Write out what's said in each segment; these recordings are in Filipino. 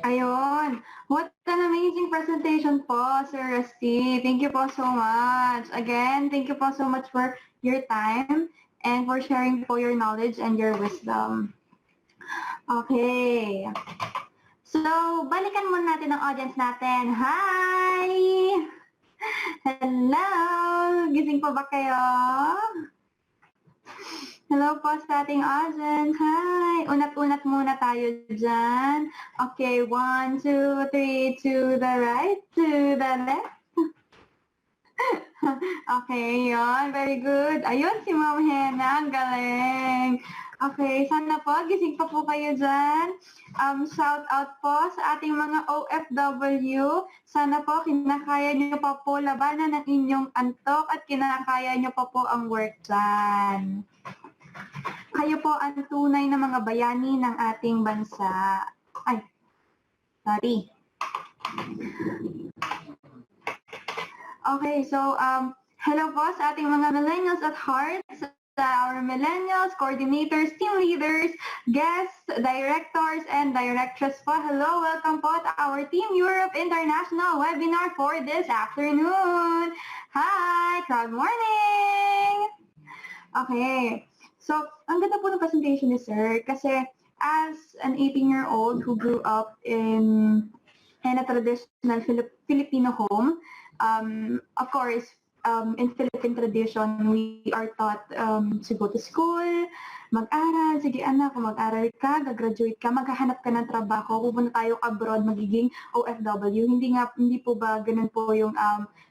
Ayun. What an amazing presentation po, Sir Rusty. Thank you po so much. Again, thank you po so much for your time and for sharing po your knowledge and your wisdom. Okay. So, balikan muna natin ang audience natin. Hi! Hello! Gising pa ba kayo? Hello po sa ating audience. Hi! Unat-unat muna tayo dyan. Okay, 1, 2, 3, to the right, to the left. Okay, yon. Very good. Ayun, si Ma'am Hena. Ang galing. Okay, sana po, gising pa po kayo dyan. Shout out po sa ating mga OFW. Sana po, kinakaya niyo pa po labanan ng inyong antok at kinakaya niyo pa po ang work dyan. Kayo po ang tunay na mga bayani ng ating bansa. Ay, sorry. Okay, so hello po sa ating mga millennials at heart, sa our millennials, coordinators, team leaders, guests, directors, and directors po. Hello, welcome po to our Team Europe International webinar for this afternoon. Hi, crowd morning! Okay, so ang ganda po ng presentation ni Sir kasi as an 18-year-old who grew up in a traditional Filipino home, of course, in Philippine tradition, we are taught to go to school, mag-aral, sige anak, mag-aral ka, gagraduate ka, maghahanap ka ng trabaho, pupunta tayo abroad, magiging OFW. Hindi po ba ganun po yung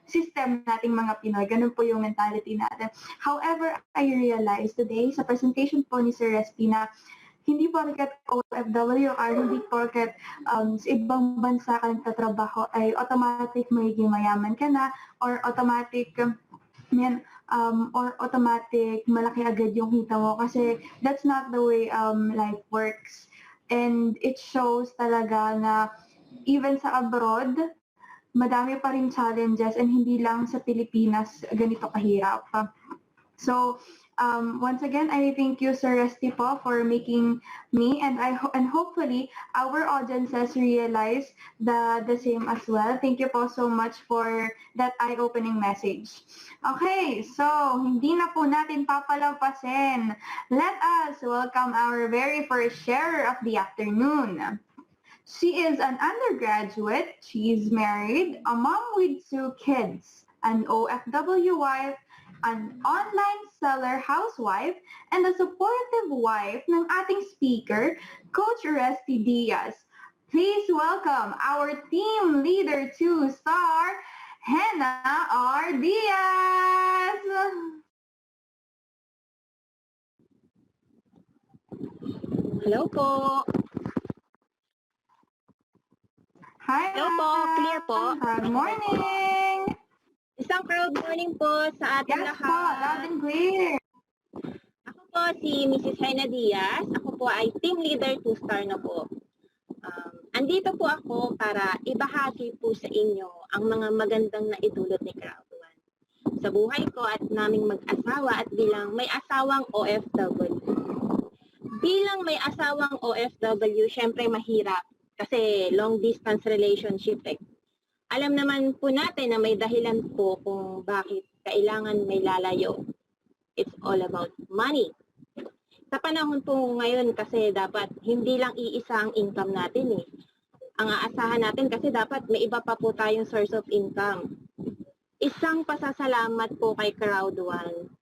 system nating mga Pinoy, ganun po yung mentality natin. However, I realized today sa presentation po ni Sir Resty na hindi porket OFW or hindi porket sa ibang bansa ka nagtatrabaho ay automatic magiging mayaman ka na or automatic automatic malaki agad yung kita mo kasi that's not the way life works. And it shows talaga na even sa abroad, madami pa rin challenges and hindi lang sa Pilipinas ganito kahirap. So, once again, I thank you, Sir Resty po, for making me and hopefully our audiences realize the same as well. Thank you po so much for that eye-opening message. Okay, so hindi na po natin papalampasin. Let us welcome our very first sharer of the afternoon. She is an undergraduate, she is married, a mom with 2 kids, an OFW wife, an online seller housewife, and a supportive wife ng ating speaker, Coach Resty Diaz. Please welcome our team leader 2-star, Hannah R. Diaz! Hello po. Hi, Hello po, clear po. Good morning! Isang crowd morning po sa ating Yes lahat. po, loud and clear. Ako po si Mrs. Hannah Diaz. Ako po ay team leader 2-star na po. Andito po ako para ibahagi po sa inyo ang mga magandang naidulot ni Crowd One sa buhay ko at naming mag-asawa at bilang may asawang OFW. Bilang may asawang OFW, syempre mahirap kasi long distance relationship eh. Alam naman po natin na may dahilan po kung bakit kailangan may lalayo. It's all about money. Sa panahon po ngayon kasi dapat hindi lang iisa ang income natin eh. Ang aasahan natin kasi dapat may iba pa po tayong source of income. Isang pasasalamat po kay Crowd One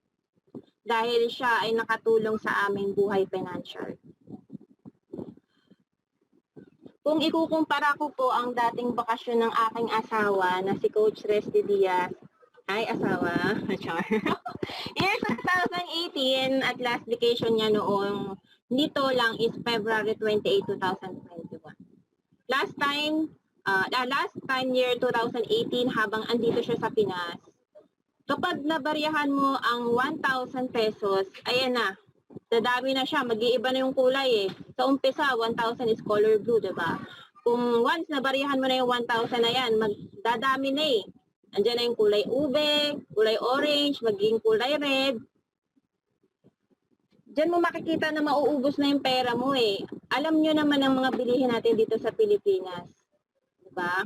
dahil siya ay nakatulong sa aming buhay financial. Kung ikukumpara ko po ang dating bakasyon ng aking asawa na si Coach Resty Diaz, ay asawa, year 2018 at last vacation niya noong nito lang is February 28, 2021. Last time year 2018 habang andito siya sa Pinas, kapag nabariyahan mo ang 1,000 pesos, ayan na, dadami na siya, mag-iiba na yung kulay eh. Sa umpisa, 1,000 is color blue, diba? Kung once nabariyahan mo na yung 1,000 na yan, magdadami na eh. Andiyan na yung kulay ube, kulay orange, magiging kulay red. Diyan mo makikita na mauubos na yung pera mo eh. Alam nyo naman ang mga bilihin natin dito sa Pilipinas. Diba?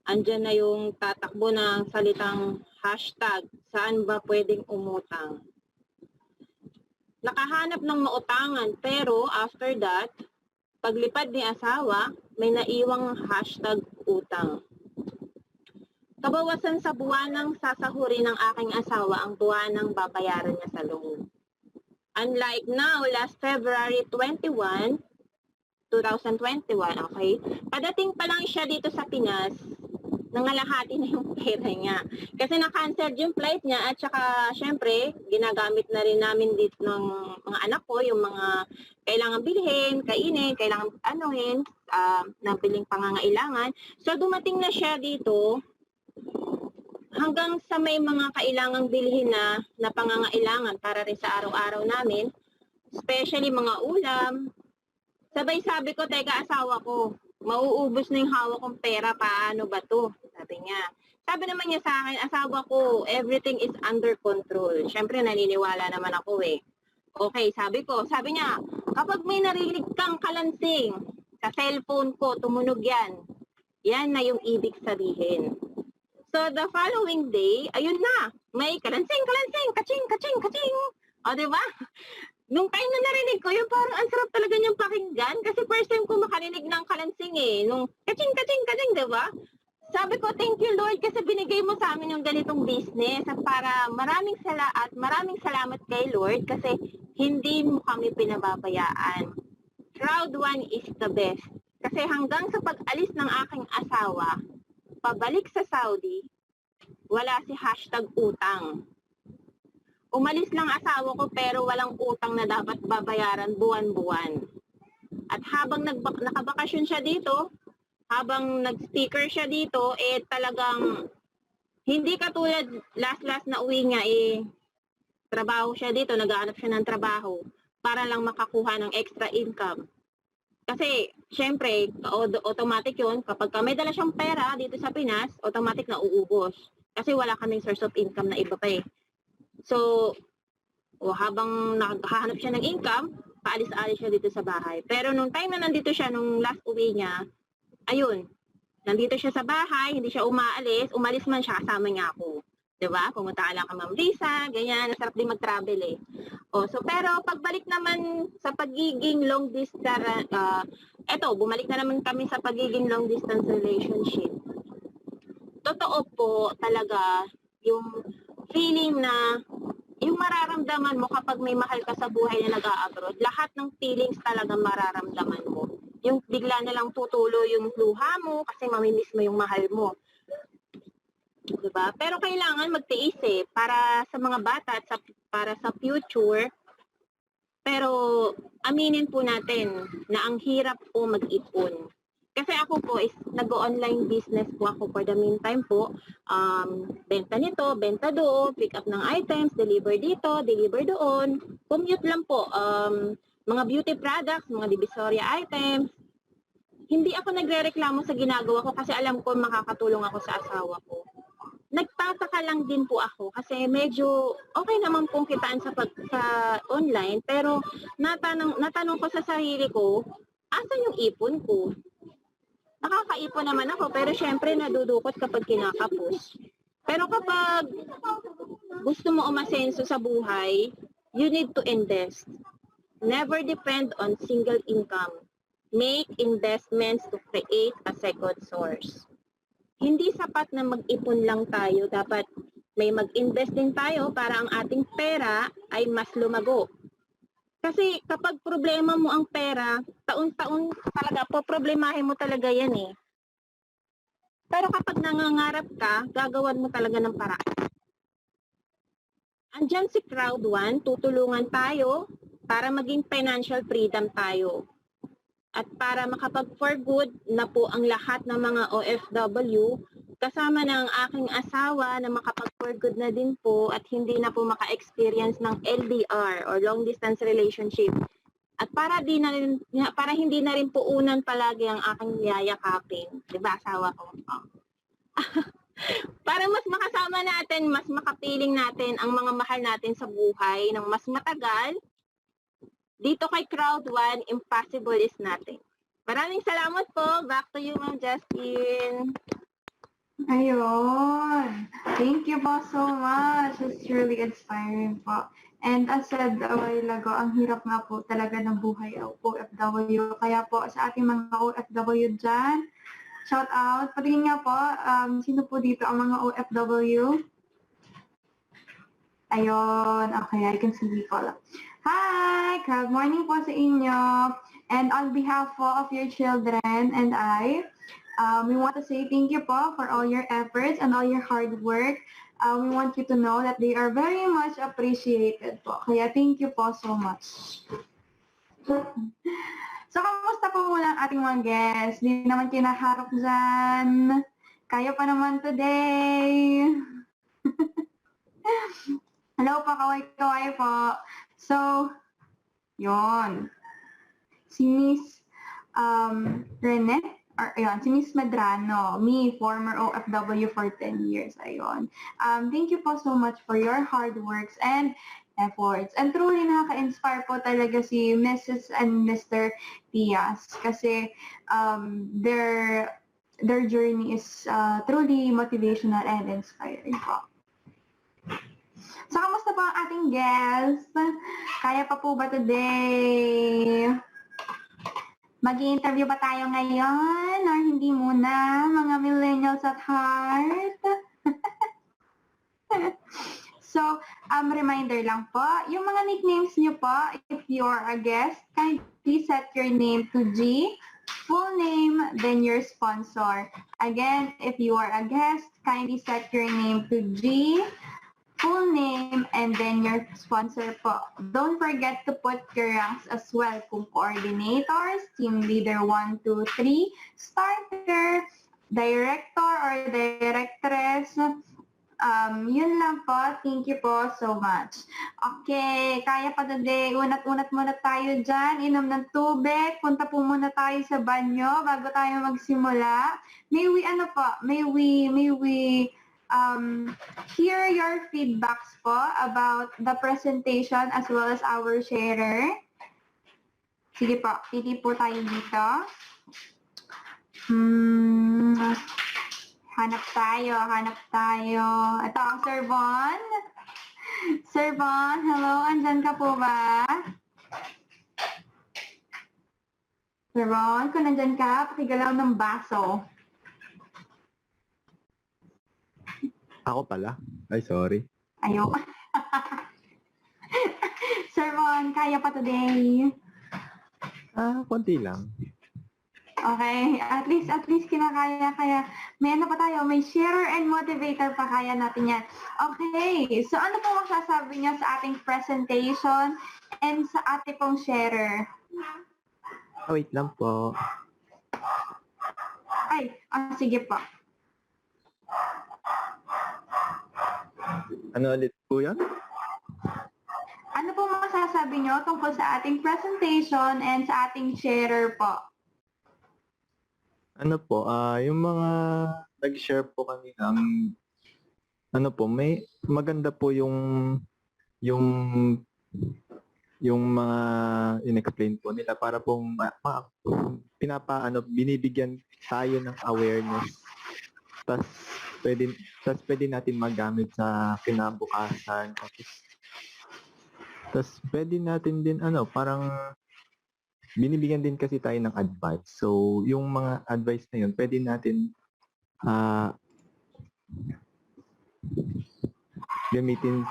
Andyan na yung tatakbo ng salitang hashtag, saan ba pwedeng umutang? Nakahanap ng mautangan, pero after that, paglipad ni asawa, may naiwang hashtag utang. Kabawasan sa buwanang sasahurin ng aking asawa ang buwanang babayaran niya sa loan. Unlike now, last February 21, 2021, okay? Padating pa lang siya dito sa Pinas, nangalahati na yung pera niya. Kasi na-cancel yung flight niya at saka syempre, ginagamit na rin namin dito ng mga anak ko, yung mga kailangan bilhin, kainin, kailangan anuhin, nabiling pangangailangan. So dumating na siya dito, hanggang sa may mga kailangang bilhin na pangangailangan para rin sa araw-araw namin, especially mga ulam. Sabay sabi ko, teka asawa ko, mauubos na yung hawak kong pera, paano ba to? Sabi niya. Sabi naman niya sa akin, asawa ko, everything is under control. Siyempre naniniwala naman ako eh. Okay, sabi niya, kapag may narinig kang kalansing sa cellphone ko, tumunog yan na yung ibig sabihin. So, the following day, ayun na, may kalansing, kaching, kaching, kaching. O, diba? Nung time na narinig ko, yung parang ang sarap talaga niyang pakinggan kasi first time ko makarinig ng kalansing eh. Nung kaching, kaching, kaching, diba? Sabi ko, thank you Lord kasi binigay mo sa amin yung ganitong business at para maraming salamat kay Lord kasi hindi mo kami pinababayaan. Proud one is the best. Kasi hanggang sa pag-alis ng aking asawa, pabalik sa Saudi, wala si hashtag utang. Umalis lang asawa ko pero walang utang na dapat babayaran buwan-buwan. At habang nakabakasyon siya dito, habang nag-speaker siya dito, talagang hindi katulad last na uwi niya, trabaho siya dito, naghahanap siya ng trabaho para lang makakuha ng extra income. Kasi, syempre, automatic yun, kapag may dala siyang pera dito sa Pinas, automatic na uubos. Kasi wala kaming source of income na iba pa eh. So, habang nakahanap siya ng income, paalis-alis siya dito sa bahay. Pero nung time na nandito siya, nung last uwi niya, ayun, nandito siya sa bahay, hindi siya umalis man siya, kasama niya ako. Diba? Pumunta ka lang ka Ma'am Lisa, ganyan, nasarap din mag-travel eh. So pero pagbalik naman sa pagiging long distance, bumalik na naman kami sa pagiging long distance relationship. Totoo po talaga yung feeling na yung mararamdaman mo kapag may mahal ka sa buhay na nag-a-abroad, lahat ng feelings talaga mararamdaman mo. Yung bigla na lang tutulo yung luha mo kasi mamimiss mo yung mahal mo. Diba? Pero kailangan magtiis para sa mga bata at para sa future. Pero aminin po natin na ang hirap po mag-ipon. Kasi ako po is nag-online business po ako for the meantime po. Benta nito, benta doon, pick up ng items, deliver dito, deliver doon. Commute lang po. Mga beauty products, mga divisoria items. Hindi ako nagrereklamo sa ginagawa ko kasi alam ko makakatulong ako sa asawa ko. Nagtataka lang din po ako kasi medyo okay naman pong kitaan sa online pero natanong ko sa sarili ko, asan yung ipon ko? Nakakaipon naman ako pero syempre nadudukot kapag kinakapos. Pero kapag gusto mo umasenso sa buhay, you need to invest. Never depend on single income. Make investments to create a second source. Hindi sapat na mag-ipon lang tayo. Dapat may mag-invest din tayo para ang ating pera ay mas lumago. Kasi kapag problema mo ang pera, taon-taon talaga, poproblemahin mo talaga yan eh. Pero kapag nangangarap ka, gagawan mo talaga ng paraan. Andyan si Crowd One, tutulungan tayo para maging financial freedom tayo. At para makapag-for good na po ang lahat ng mga OFW, kasama na ang aking asawa na makapag-for good na din po at hindi na po maka-experience ng LDR or long distance relationship. At para hindi na rin po unan palagi ang aking yayakapin. Diba, asawa ko? Oh. Para mas makasama natin, mas makapiling natin ang mga mahal natin sa buhay ng mas matagal, dito kay Crowd 1, impossible is nothing. Maraming salamat po. Back to you, Ma'am Justin. Ayun. Thank you po so much. It's really inspiring po. And as said a while ago, ang hirap nga po talaga ng buhay OFW. Kaya po sa ating mga OFW dyan, shout out. Patingin nga po, sino po dito ang mga OFW? Ayun. Okay, I can see people. Hi! Good morning po sa inyo. And on behalf po of your children and I, we want to say thank you po for all your efforts and all your hard work. We want you to know that they are very much appreciated po. Kaya thank you po so much. So, kamusta po muna ang ating mga guests? Di naman kinaharap dyan. Kaya pa naman today. Hello po, kaway-kaway po. So, yon. Si Miss Rene, or ayun, si Miss Medrano, me, former OFW for 10 years, ayun. Thank you po so much for your hard works and efforts. And truly nakaka-inspire po talaga si Mrs. and Mr. Diaz kasi their journey is truly motivational and inspiring po. So, kamusta po ang ating guest? Kaya pa po ba today? Mag-i-interview ba tayo ngayon or hindi muna, mga millennials at heart? So, reminder lang po, yung mga nicknames niyo po, if you're a guest, kindly set your name to G, full name, then your sponsor. Again, if you are a guest, kindly set your name to G, full name, and then your sponsor po. Don't forget to put your ranks as well kung coordinators, team leader 1, 2, 3, starter, director or directress. Yun lang po. Thank you po so much. Okay, kaya pa today. Unat-unat muna tayo dyan. Inom ng tubig. Punta po muna tayo sa banyo bago tayo magsimula. May we hear your feedbacks po about the presentation as well as our sharer. Sige po, pili po tayo dito. Hanap tayo. Ito ang Sir Von. Sir Von, hello, andyan ka po ba? Sir Von, kung nandyan ka, pakigalaw ng baso. Ako pala? Ay, sorry. Ayoko. Sir Von, kaya pa today? Konti lang. Okay, at least kinakaya. Kaya may ano pa tayo, may sharer and motivator pa, kaya natin yan. Okay, so ano po masasabi niyo sa ating presentation and sa ating pong sharer? Wait lang po. Ay, sige po. Ano ulit po yan? Ano po masasabi niyo tungkol sa ating presentation and sa ating sharer po? Ano po, yung mga nag-share po kanina, ano po, may maganda po yung mga in-explain po nila para pong binibigyan tayo ng awareness. Tas pwede natin magamit sa kinabukasan. Tas pwede natin din parang binibigyan din kasi tayo ng advice. So, yung mga advice na yun, pwede natin gamitin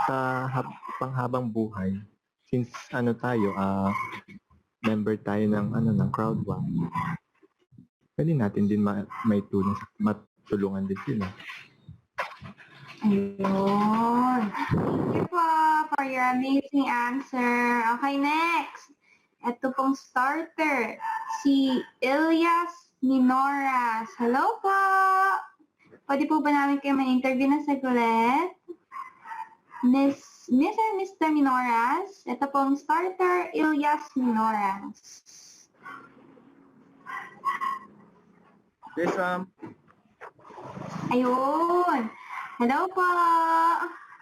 sa panghabang buhay. Since member tayo ng Crowd 1, pwede natin din matulungan din sila. Ayun. Thank you po for your amazing answer. Okay, next. Ito pong starter, si Elias Minoras. Hello po! Pwede po ba namin kayo ma-interview na saglit? Miss and Mr. Minoras, ito pong starter, Elias Minoras. Yes, ma'am. Ayun. Hello po!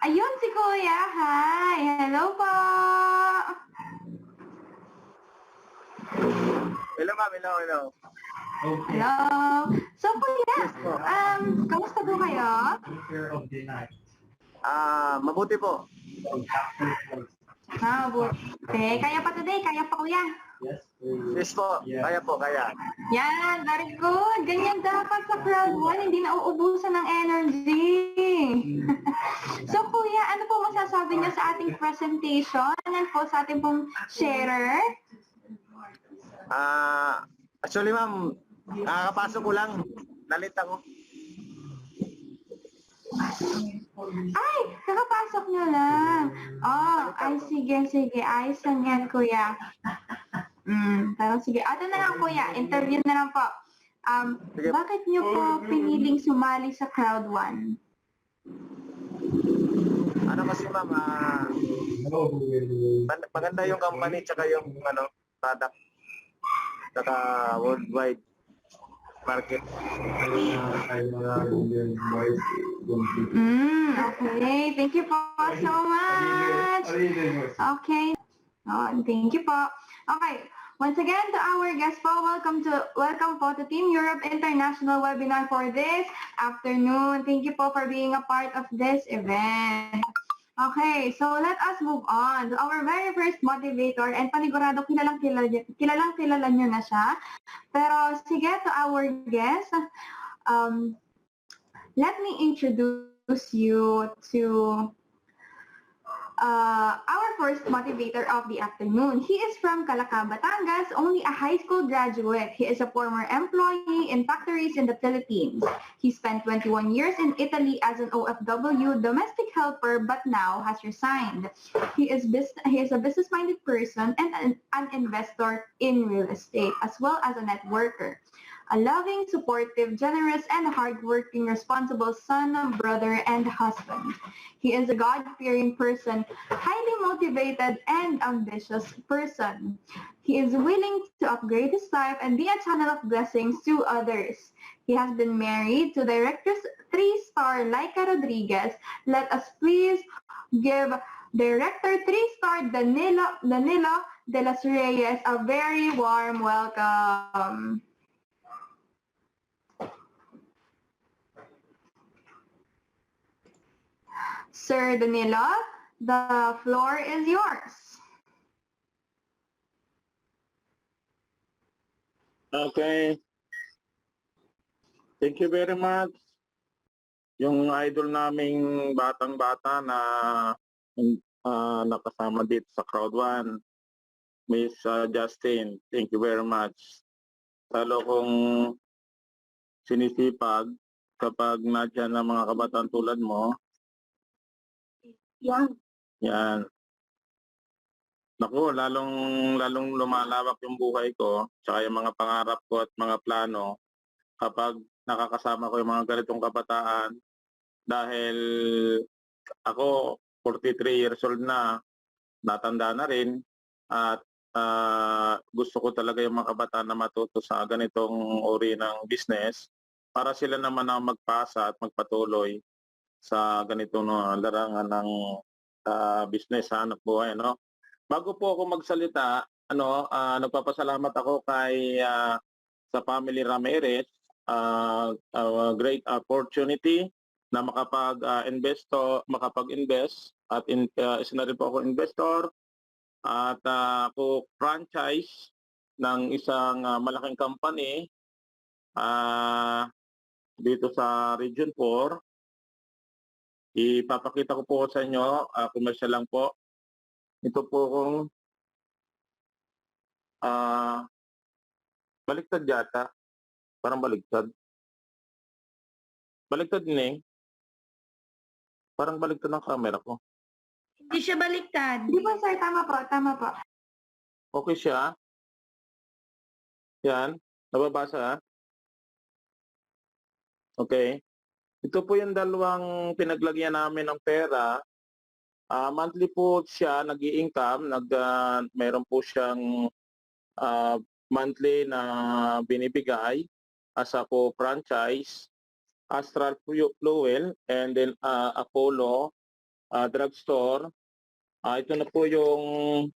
Ayun si Kuya. Hi! Hello po! Hello, ma'am. Hello, hello. Hello. So, kuya, Yes po. kamusta po kayo? Mabuti po. Buti. Kaya pa today, kaya pa kuya. Yes po. Kaya po, kaya. Yan, very good. Ganyan dapat sa crowd 1, hindi na uubusan ng energy. So kuya, ano po masasabi niyo sa ating presentation and po sa ating pong sharer? Actually, ma'am, nakakapasok ko lang. Nalit ako. Ay, kakapasok niyo lang. Oh, ay sige. Ayos lang yan, kuya. Pero sige. Ito na lang, kuya. Interview na lang po. Sige. Bakit niyo po piniling sumali sa crowd 1? Ano kasi, ma'am, maganda yung company tsaka yung product tsaka worldwide market. Okay. Thank you po so much. Okay. Thank you po. Okay. Once again, to our guest po, welcome po to Team Europe International webinar for this afternoon. Thank you po for being a part of this event. Okay, so let us move on to our very first motivator, and panigurado kilalang kilala nyo na siya. Pero sige, to our guest, let me introduce you to our first motivator of the afternoon. He is from Calaca, Batangas, only a high school graduate. He is a former employee in factories in the Philippines. He spent 21 years in Italy as an OFW domestic helper, but now has resigned. He is a business-minded person and an investor in real estate, as well as a networker. A loving, supportive, generous, and hardworking, responsible son, brother, and husband. He is a God-fearing person, highly motivated, and ambitious person. He is willing to upgrade his life and be a channel of blessings to others. He has been married to director 3-star Laika Rodriguez. Let us please give Director 3-star Danilo de los Reyes a very warm welcome. Sir Danilo, the floor is yours. Okay. Thank you very much. Yung idol naming batang-bata na nakasama dito sa crowd 1, Miss Justin, thank you very much. Lalo kong sinisipag kapag nandiyan ang mga kabataan tulad mo. Yan. Naku, lalong lumalawak yung buhay ko, tsaka yung mga pangarap ko at mga plano kapag nakakasama ko yung mga ganitong kabataan. Dahil ako, 43 years old na, natanda na rin, at gusto ko talaga yung mga kabataan na matuto sa ganitong uri ng business para sila naman ang magpasa at magpatuloy sa ganitong larangan ng business, hanap buhay, no? Bago po ako magsalita, nagpapasalamat ako kay sa family Ramirez, great opportunity na makapag-invest at isa na rin po ako investor at ako franchise ng isang malaking company dito sa Region 4. Ipapakita ko po sa inyo, commercial lang po. Ito po kung baliktad yata. Parang baliktad. Baliktad din eh. Parang baliktad ng camera ko. Hindi siya baliktad. Di ba, sir? Tama po. Okay siya. Yan. Nababasa. Okay. Ito po yung dalawang pinaglagyan namin ng pera. Monthly po siya nag-i-income. Mayroon po siyang monthly na binibigay as a co-franchise, Astral Fuel, and then Apollo Drugstore. Ito na po yung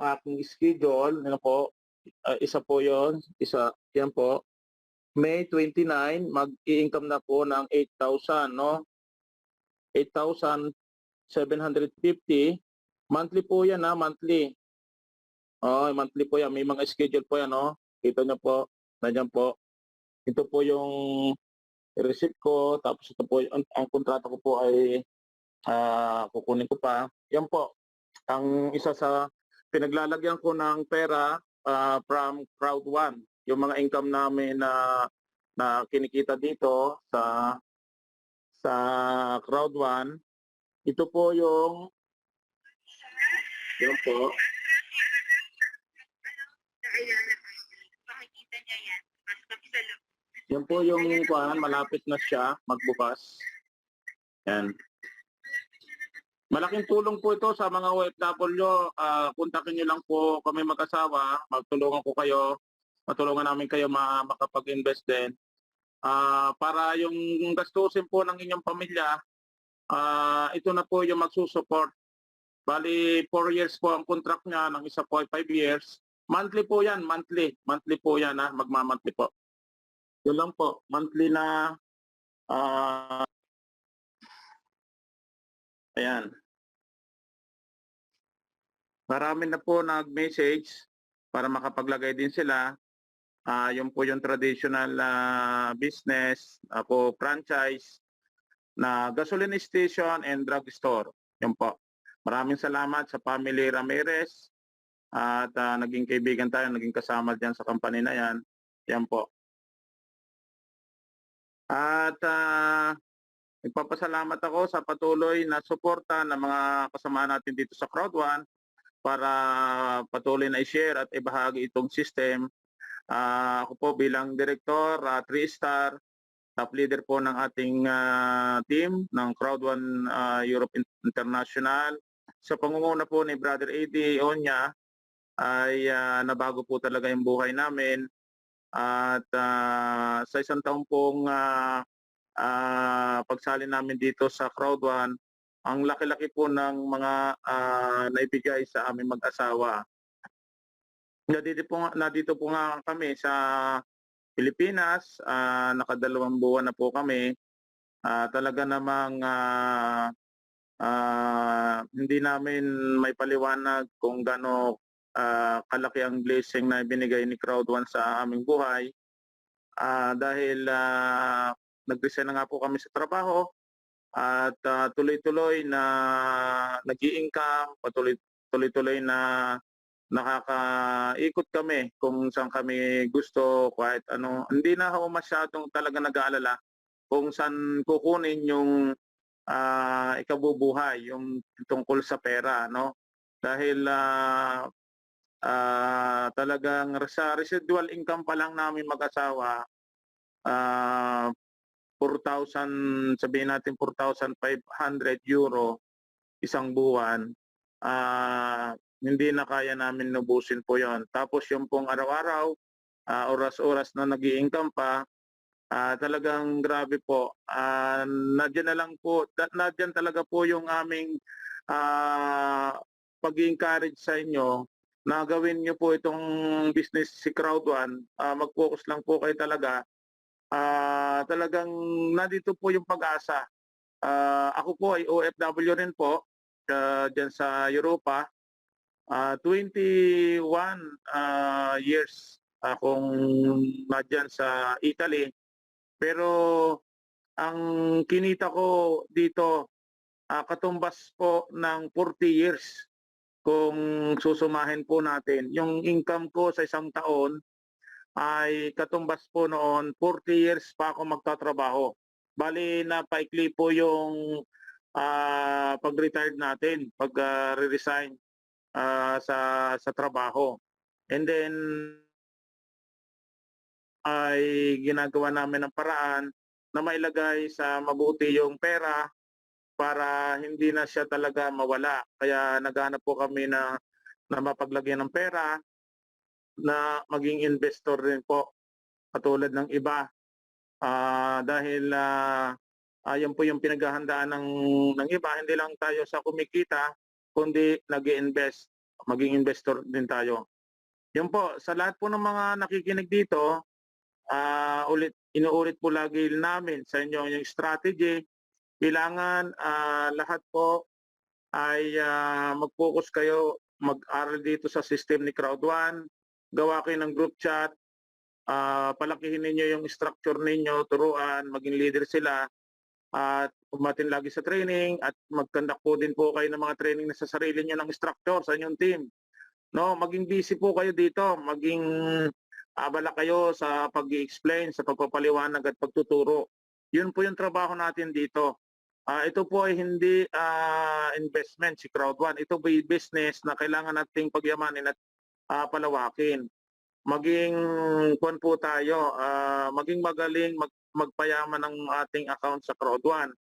aking schedule. Ano po, Isa po yon, yan po. May 29, mag-i-income na po ng 8,000, no? 8,750. Monthly po yan, monthly. Oh, monthly po yan. May mga schedule po yan, no? Kita nyo po, nandiyan po. Ito po yung receipt ko, tapos ito po, ang kontrata ko po ay kukunin ko pa. Yan po, ang isa sa pinaglalagyan ko ng pera from Crowd One. Yung mga income namin na kinikita dito sa Crowd One. Ito po yung yan po. Yan po yung malapit na siya magbukas. Yan. Malaking tulong po ito sa mga OFW. Kontakin niyo lang po kami mag-asawa. Magtulungan ko kayo. Matulungan namin kayo makapag-invest din. Para yung gastusin po ng inyong pamilya, ito na po yung magsusupport. Bali, 4 years po ang contract niya. Ng isa po ay 5 years. Monthly po yan. Monthly po yan. Magmamonthly po. Yun lang po. Monthly na ayan. Marami na po nag-message para makapaglagay din sila. Yun po yung traditional business, po franchise na gasoline station and drug store. Yun po. Maraming salamat sa family Ramirez at naging kaibigan tayo, naging kasama diyan sa company na yan. Yan po. At nagpapasalamat ako sa patuloy na suporta ng mga kasama natin dito sa Crowd One para patuloy na i-share at ibahagi itong system. Ako po bilang director, 3-star, top leader po ng ating team ng Crowd One Europe International. Sa pangunguna po ni Brother A.D. Onya ay nabago po talaga yung buhay namin. At sa isang taong pong pagsali namin dito sa Crowd One, ang laki-laki po ng mga naibigay sa aming mag-asawa. Nandito po nga kami sa Pilipinas, nakadalawang buwan na po kami. Talaga namang hindi namin may paliwanag kung gaano kalaki ang blessing na ibinigay ni Crowd One sa aming buhay. Dahil nag-resign na nga po kami sa trabaho at tuloy-tuloy na nag-i-income, tuloy-tuloy na nakakaikot kami kung saan kami gusto, kahit ano. Hindi na ako masyadong talaga nag-aalala kung saan kukunin yung ikabubuhay, yung tungkol sa pera, no? Dahil talagang sa residual income pa lang namin mag-asawa, 4,000, sabihin natin 4,500 euro isang buwan, hindi na kaya namin nubusin po yon. Tapos yung pong araw-araw, oras-oras na nag-i-income pa, talagang grabe po. Nadyan na lang po, nadyan talaga po yung aming pag-encourage sa inyo na gawin nyo po itong business si Crowd One. Mag-focus lang po kayo talaga. Talagang nandito po yung pag-asa. Ako po ay OFW rin po dyan sa Europa. 21 years akong nadyan sa Italy. Pero ang kinita ko dito katumbas po ng 40 years kung susumahin po natin. Yung income ko sa isang taon ay katumbas po noon 40 years pa ako magtatrabaho. Bali napaikli po yung pag-retired natin, pag-resign sa trabaho. And then ay ginagawa namin ng paraan na mailagay sa mabuti yung pera para hindi na siya talaga mawala. Kaya naghanap po kami na mapaglagyan ng pera na maging investor rin po katulad ng iba. Dahil ayan po yung pinaghahandaan ng iba, hindi lang tayo sa kumikita kundi nag-i-invest, maging investor din tayo. Yun po, sa lahat po ng mga nakikinig dito, inuulit po lagi namin sa inyo yung strategy. Kailangan lahat po ay mag-focus kayo, mag-aral dito sa system ni Crowd1, gawa kayo ng group chat, palakihin ninyo yung structure ninyo, turuan, maging leader sila, at umatin lagi sa training, at mag-conduct po din po kayo ng mga training na sa sarili nyo ng structure sa inyong team. No, maging busy po kayo dito, maging abala kayo sa pag-i-explain, sa pagpapaliwanag at pagtuturo. Yun po yung trabaho natin dito. Ito po ay hindi investment si Crowd1. Ito po ay business na kailangan nating pagyamanin at palawakin. Maging kuwan po tayo, maging magaling magpayaman ng ating account sa Crowd1.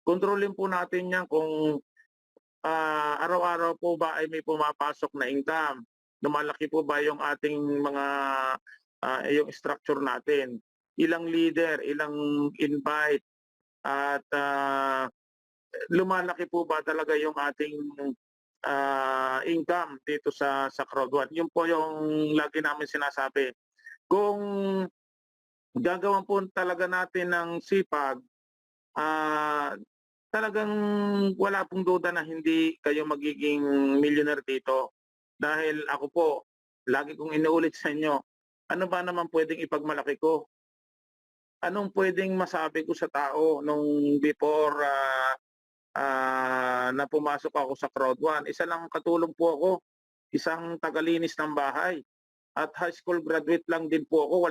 Kontrolin po natin yan kung araw-araw po ba ay may pumapasok na income. Lumalaki po ba yung ating mga yung structure natin. Ilang leader, ilang invite, at lumalaki po ba talaga yung ating income dito sa Crowd1. Yun po yung lagi namin sinasabi. Kung gagawin po talaga natin ng sipag, talagang wala pong duda na hindi kayo magiging millionaire dito. Dahil ako po, lagi kong inuulit sa inyo, ano ba naman pwedeng ipagmalaki ko? Anong pwedeng masabi ko sa tao nung before na pumasok ako sa Crowd1? Isa lang katulong po ako, isang tagalinis ng bahay. At high school graduate lang din po ako,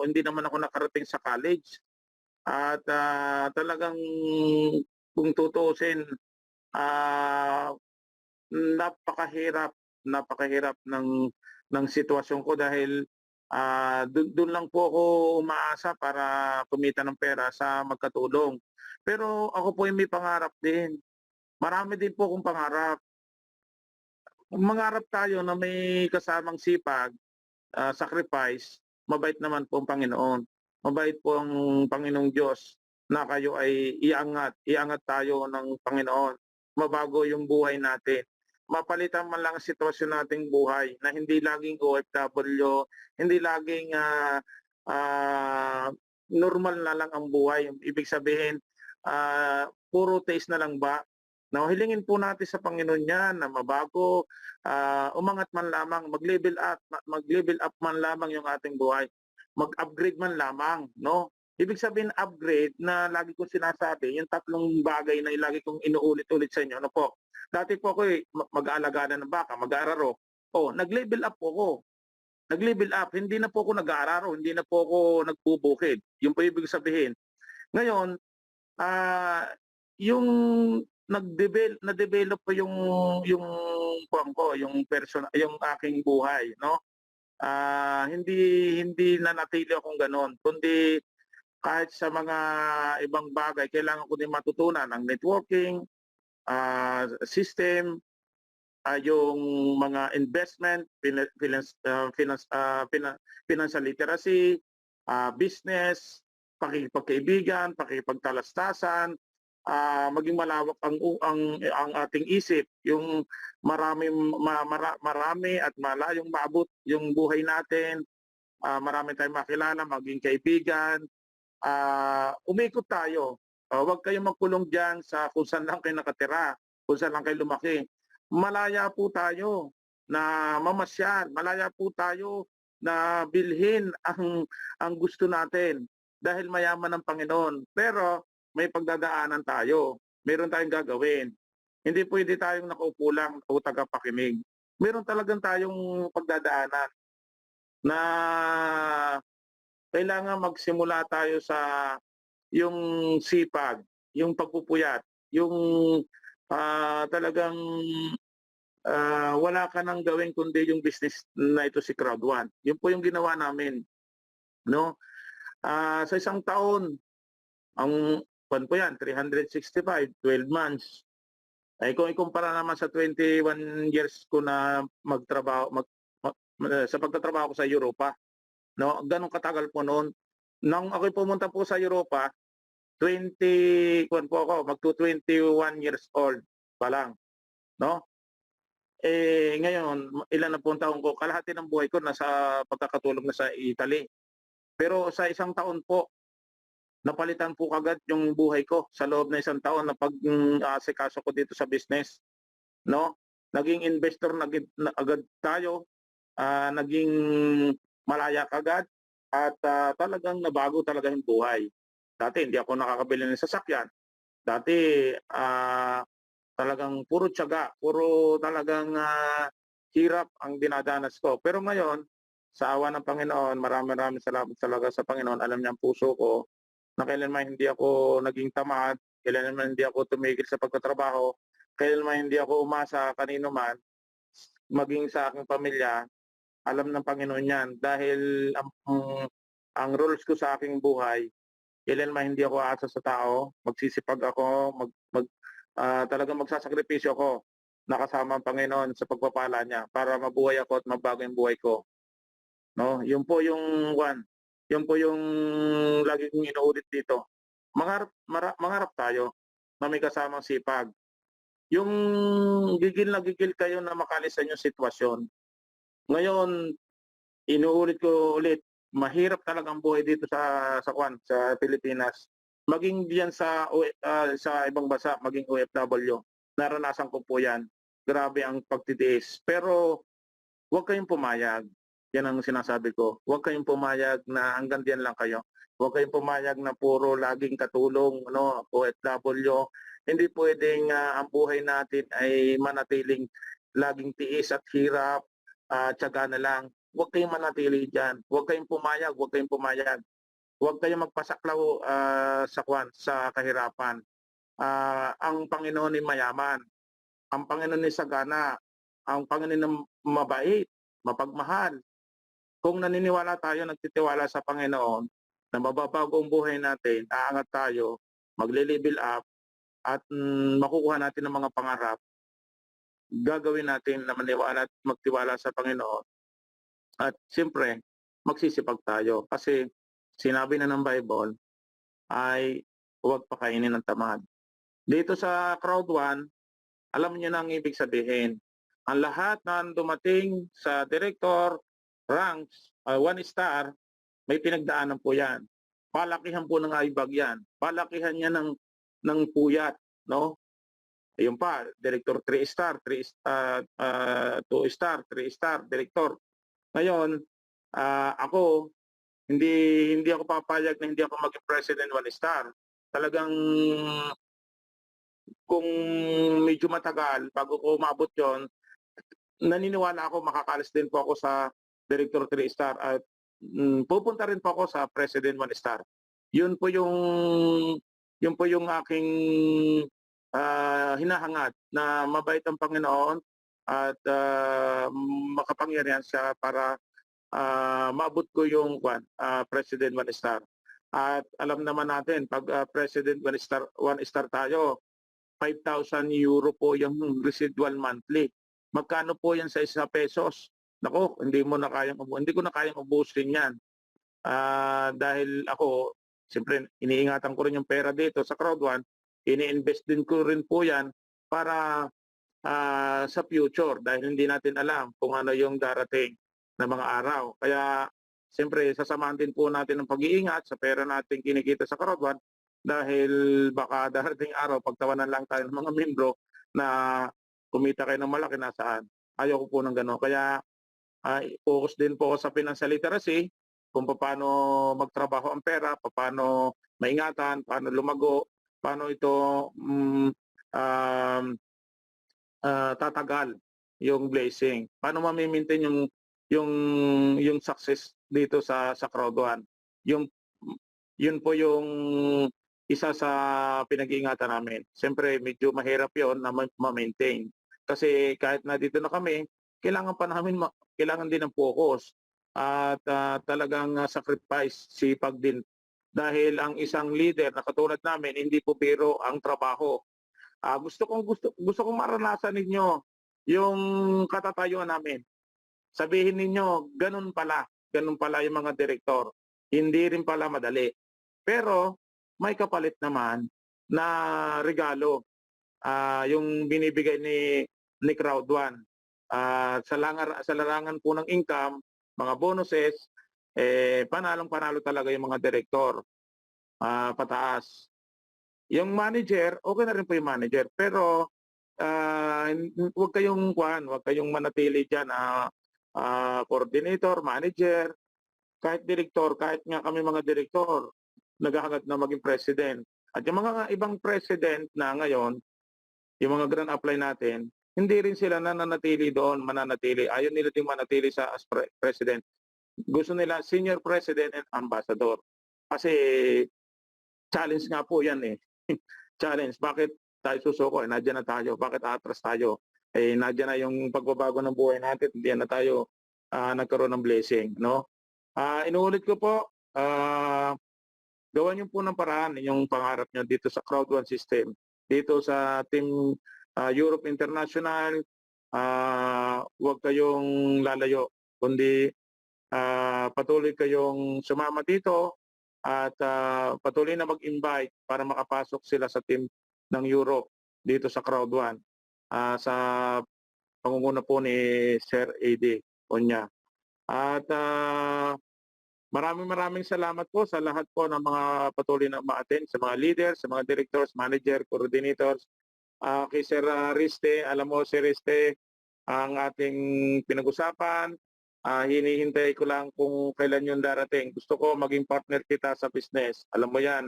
hindi naman ako nakarating sa college. At talagang kung tutuusin, napakahirap ng sitwasyon ko dahil doon lang po ako umaasa para kumita ng pera sa magkatulong. Pero ako po ay may pangarap din. Marami din po akong pangarap. Mangarap tayo na may kasamang sipag, sacrifice, mabait naman po ang Panginoon. Mabait po ang Panginoong Diyos na kayo ay iangat tayo ng Panginoon. Mabago yung buhay natin. Mapalitan man lang ang sitwasyon nating buhay na hindi laging OFW, hindi laging normal na lang ang buhay. Ibig sabihin, puro taste na lang ba? Now, hilingin po natin sa Panginoon yan na mabago, umangat man lamang, mag-level up man lamang yung ating buhay. Mag-upgrade man lamang, no? Ibig sabihin upgrade na lagi kong sinasabi, yung tatlong bagay na lagi kong inuulit-ulit sa inyo. Ano po? Dati po ako mag-aalaga na ng baka, mag-aararo. Nag-level up po ako. Nag-level up. Hindi na po ako nag-aararo, hindi na po ako nagbubukid. Yung po ibig sabihin. Ngayon, yung na-develop po yung yung aking buhay, no? Hindi na natili akong ganoon, kundi kahit sa mga ibang bagay kailangan ko din matutunan ang networking system, yung mga investment, financial literacy, business, pakikipagkaibigan, pakikipagtalastasan, maging malawak ang ating isip, yung marami at malayong maabot yung buhay natin, marami tayong makilala, maging kaibigan, umikot tayo. Huwag kayong magkulong diyan sa kung saan lang kayo nakatira, kung saan lang kayo lumaki. Malaya po tayo na mamasyal, malaya po tayo na bilhin ang gusto natin dahil mayaman ang Panginoon. Pero may pagdadaanan tayo. Meron tayong gagawin. Hindi pwede tayong nakaupo lang o tagapakinig. Meron talagang tayong pagdadaanan na kailangan magsimula tayo sa yung sipag, yung pagpupuyat, yung talagang wala ka nang gawin kundi yung business na ito si Crowd1. Yun po yung ginawa namin. No? Sa isang taon, ang po yan, 365, 12 months. Ay kung ikumpara naman sa 21 years ko na magtrabaho, sa pagtatrabaho ko sa Europa, no? Ganong katagal po noon. Nang ako'y pumunta po sa Europa, 21 years old pa lang, no? Ngayon, ilan na pong taon ko, kalahati ng buhay ko nasa pagkakatulong na sa Italy. Pero sa isang taon po, napalitan po kagad yung buhay ko sa loob ng isang taon na pag-asikaso ko dito sa business. No? Naging investor na agad tayo, naging malaya kagad, at talagang nabago talaga yung buhay. Dati hindi ako nakakabili ng sasakyan. Dati talagang puro tiyaga, puro talagang hirap ang dinadanas ko. Pero ngayon, sa awa ng Panginoon, maraming salamat talaga sa Panginoon. Alam niya ang puso ko na kailanman hindi ako naging tamad, kailanman hindi ako tumigil sa pagtatrabaho, kailanman hindi ako umasa kanino man, maging sa aking pamilya. Alam ng Panginoon yan. Dahil ang rules ko sa aking buhay, kailanman hindi ako aasa sa tao, magsisipag ako, talagang magsasakripisyo ako nakasama ang Panginoon sa pagpapala niya para mabuhay ako at mabago yung buhay ko. No, yun po yung yun po yung lagi kong inuulit dito. Mangarap tayo na may kasamang sipag. Yung gigil na gigil kayo na makalisan yung sitwasyon. Ngayon, inuulit ko ulit, mahirap talagang buhay dito sa Pilipinas. Maging diyan sa ibang bansa, maging OFW. Naranasan ko po 'yan. Grabe ang pagtitiis. Pero huwag kayong pumayag. Yan ang sinasabi ko. Huwag kayong pumayag na hanggang diyan lang kayo. Huwag kayong pumayag na puro laging katulong, no, OFW. Hindi pwedeng ang buhay natin ay manatiling laging tiis at hirap, tiyaga na lang. Huwag kayong manatili diyan. Huwag kayong pumayag, huwag kayong pumayag. Huwag kayong magpasaklaw sa kahirapan. Ang Panginoon ay mayaman. Ang Panginoon ay sagana. Ang Panginoon ay mabait, mapagmahal. Kung naniniwala tayo, nagtitiwala sa Panginoon, na mababago ang buhay natin, aangat tayo, magle-level up, at makukuha natin ang mga pangarap, gagawin natin na maniwala at magtiwala sa Panginoon. At siyempre, magsisipag tayo. Kasi sinabi na ng Bible ay huwag pakainin ng tamad. Dito sa Crowd 1, alam niyo na ang ibig sabihin. Ang lahat na dumating sa director, ranks, 1 star, may pinagdaanan po yan. Palakihan po ng aibag yan. Palakihan niya ng puyat. No? Ayun pa, director 3 star, 2 star, 3 star, director. Ngayon, ako, hindi ako papayag na hindi ako maging president 1 star. Talagang kung medyo matagal bago ko umabot yon, naniniwala ako makakalis din po ako sa director 3 star at pupunta rin po ako sa president 1 star. Yun po yung aking hinahangad na mabait ang Panginoon at makapangyarihan siya para maabot ko yung President 1 star. At alam naman natin, pag President 1 star tayo, 5,000 euro po yung residual monthly. Magkano po yan sa 1 pesos? Nako, hindi ko na kayang ubusin yan. Dahil ako, siyempre, iniingatan ko rin yung pera dito sa Crowd 1, ini-invest din ko rin po yan para sa future dahil hindi natin alam kung ano yung darating na mga araw. Kaya siyempre sasamahan din po natin ang pag-iingat sa pera natin kinikita sa Crowd 1 dahil baka darating araw pagtawanan lang tayo ng mga membro na kumita kayo ng malaki nasaan. Ayaw ko po ng gano'n. Kaya focus din po ako sa financial literacy, kung paano magtrabaho ang pera, paano maingatan, paano lumago, paano ito tatagal yung blessing. Paano ma-maintain yung success dito sa Crowd 1. Yun po yung isa sa pinag-iingatan namin. Siyempre, medyo mahirap yon na ma-maintain. Kasi kahit na dito na kami, kailangan din ng focus at talagang sacrifice, sipag din. Dahil ang isang leader na katulad namin, hindi po biro ang trabaho. Gusto kong maranasan ninyo yung katatayuan namin. Sabihin ninyo, ganun pala yung mga direktor. Hindi rin pala madali. Pero may kapalit naman na regalo yung binibigay ni Crowd 1. sa larangan po ng income, mga bonuses, panalong-panalo talaga yung mga direktor, pataas. Yung manager, okay na rin po yung manager, pero huwag kayong manatili diyan coordinator, manager, kahit direktor, kahit nga kami mga direktor, naghahangad na maging president. At yung mga ibang president na ngayon, yung mga grand apply natin, hindi rin sila mananatili. Ayaw nila din manatili as president. Gusto nila senior president and ambassador. Kasi challenge nga po yan eh. Challenge. Bakit tayo susuko? Nandiyan na tayo. Bakit atras tayo? Nandiyan na yung pagbabago ng buhay natin. Hindi na tayo nagkaroon ng blessing. No? Inuulit ko po, gawan niyo po ng paraan yung pangarap niyo dito sa Crowd One system. Dito sa Team Europe International, huwag kayong lalayo. Kundi patuloy kayong sumama dito at patuloy na mag-invite para makapasok sila sa team ng Europe dito sa Crowd One sa pangunguna po ni Sir AD Onya. At maraming salamat po sa lahat po ng mga patuloy na ma-attend, sa mga leaders, sa mga directors, manager, coordinators. Kay Sir Riste, alam mo Sir Riste, ang ating pinag-usapan. Hinihintay ko lang kung kailan yung darating. Gusto ko maging partner kita sa business. Alam mo yan.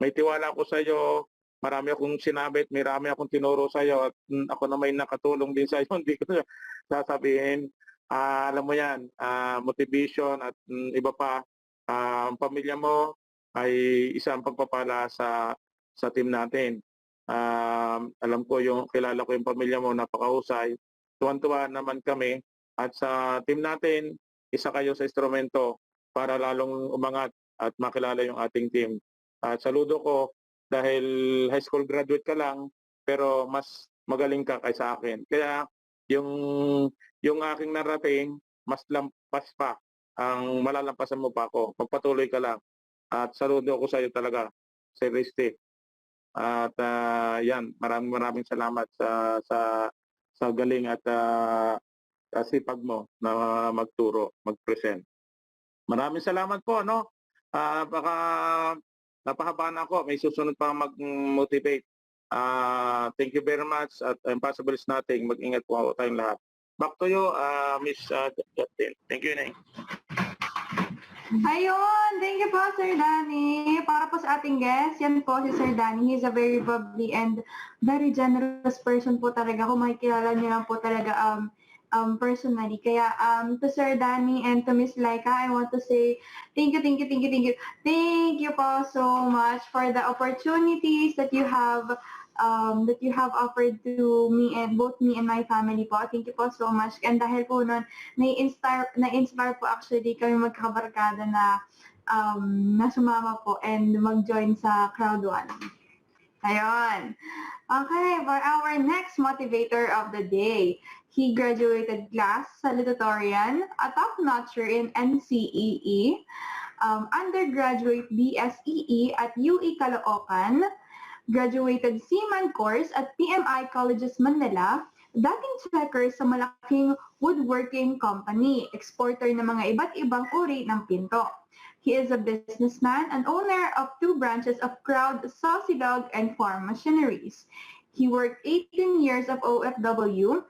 May tiwala ako sa iyo. Marami akong sinabit, marami akong tinuro sa iyo. At ako na may nakatulong din sa iyo. Hindi ko sasabihin. Alam mo yan, motivation at iba pa. Ang pamilya mo ay isang pagpapala sa team natin. Alam ko kilala ko yung pamilya mo, napakahusay. Tuwan-tuwa naman kami. At sa team natin, isa kayo sa instrumento para lalong umangat at makilala yung ating team. At saludo ko dahil high school graduate ka lang, pero mas magaling ka kaysa akin. Kaya yung aking narating, mas lampas pa. Ang malalampasan mo pa ako. Magpatuloy ka lang. At saludo ko sa iyo talaga, Sir Risti. At yan, maraming salamat sa galing at sipag mo na magturo, mag-present. Maraming salamat po, no? Baka napahaba na ako. May susunod pa mag-motivate. Thank you very much at impossible is nothing. Mag-ingat po tayong lahat. Back to you, Miss Justin. Thank you, Nay. Ayun, thank you po Sir Danny. Para po sa ating guest, yan po si Sir Danny. He's a very bubbly and very generous person po talaga. Kung makikilala niyo lang po talaga personally. Kaya to Sir Danny and to Miss Laika, I want to say thank you. Thank you po so much for the opportunities that you have offered to me and both me and my family po. Thank you po so much. And dahil po nun, na-inspire po actually kami magkabarkada na sumama po and mag-join sa Crowd One. Ayun. Okay, for our next motivator of the day. He graduated class salutatorian, a top-notcher in NCEE, undergraduate BSEE at UE Caloocan, graduated seaman course at PMI Colleges Manila, dating checker sa malaking woodworking company, exporter ng mga iba't ibang uri ng pinto. He is a businessman and owner of 2 branches of Crowd Saucy Dog and Farm Machineries. He worked 18 years of OFW,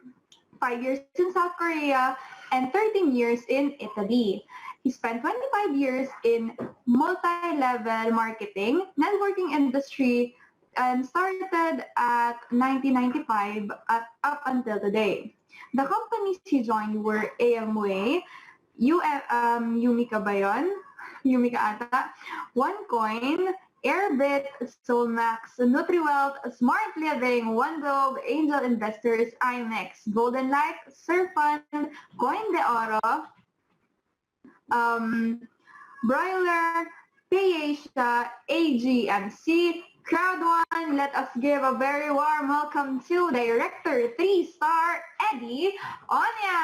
5 years in South Korea, and 13 years in Italy. He spent 25 years in multi-level marketing, networking industry, and started at 1995 up until today. The companies he joined were Amway, Umika ba yun? Umika ata, OneCoin, Airbit, Soulmax, NutriWealth, Smart Living, OneGlobe, Angel Investors, IMEX, Golden Life, Surfund, Coin de Oro, Broiler, PayAsia, AGMC, Crowd One. Let us give a very warm welcome to Director 3-star Eddie Onya.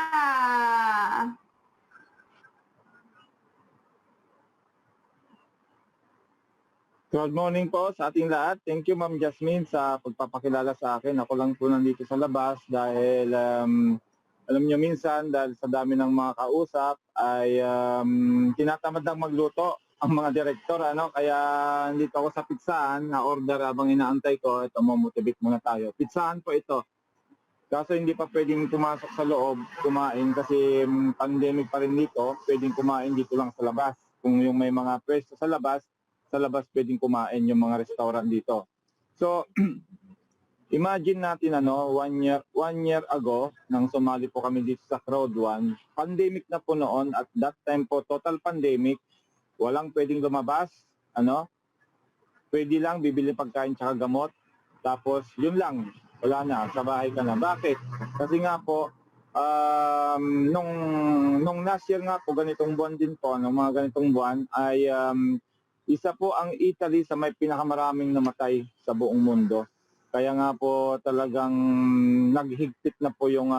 Good morning po sa ating lahat. Thank you Ma'am Jasmine sa pagpapakilala sa akin. Ako lang po nandito sa labas dahil Alam niyo minsan dahil sa dami ng mga kausap ay tinatamad lang magluto ang mga direktor, ano, kaya dito ako sa pizzahan na order habang inaantay ko. Ito, motivate muna tayo. Pizzahan po ito. Kaso hindi pa pwedeng pumasok sa loob, kumain kasi pandemic pa rin dito, pwedeng kumain dito lang sa labas. Kung yung may mga pwesto sa labas pwedeng kumain yung mga restaurant dito. So, imagine natin one year ago, nang sumali po kami dito sa Crowd 1, pandemic na po noon at that time po, total pandemic, walang pwedeng lumabas, pwede lang bibili pagkain tsaka gamot, tapos yun lang, wala na, sa bahay ka na. Bakit? Kasi nga po, nung last year nga po, ganitong buwan din po, nung mga ganitong buwan, ay isa po ang Italy sa may pinakamaraming namatay sa buong mundo. Kaya nga po talagang naghigpit na po yung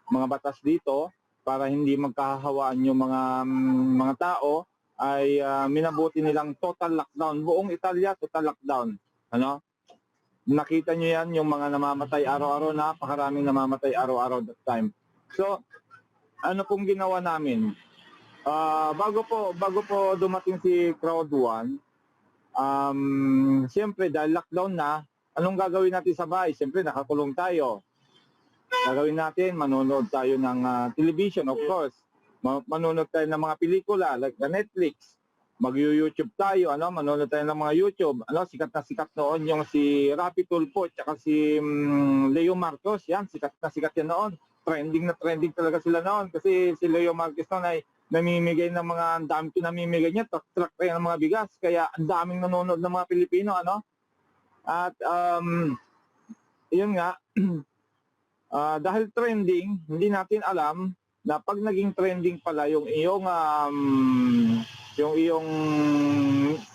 mga batas dito para hindi magkahawaan yung mga tao, ay minabuti nilang total lockdown. Buong Italia, total lockdown. Nakita nyo yan, yung mga namamatay araw-araw, napakaraming namamatay araw-araw that time. So, ano pong ginawa namin? Bago po dumating si Crowd 1, siyempre dahil lockdown na, anong gagawin natin sa bahay? Siyempre nakakulong tayo. Gagawin natin, manonood tayo ng television, of course. Manonood tayo ng mga pelikula like the Netflix. Mag-YouTube tayo, manonood tayo ng mga YouTube. Sikat na sikat noon yung si Rapi Tulfo at si Leo Marcos. Yan, sikat na sikat yan noon. Trending na trending talaga sila noon kasi si Leo Marcos noon ay namimigay ng mga, ang dami pinamimigay niya, truck tayo ng mga bigas. Kaya ang daming nanonood ng mga Pilipino, At yun nga, dahil trending, hindi natin alam na pag naging trending pala yung iyong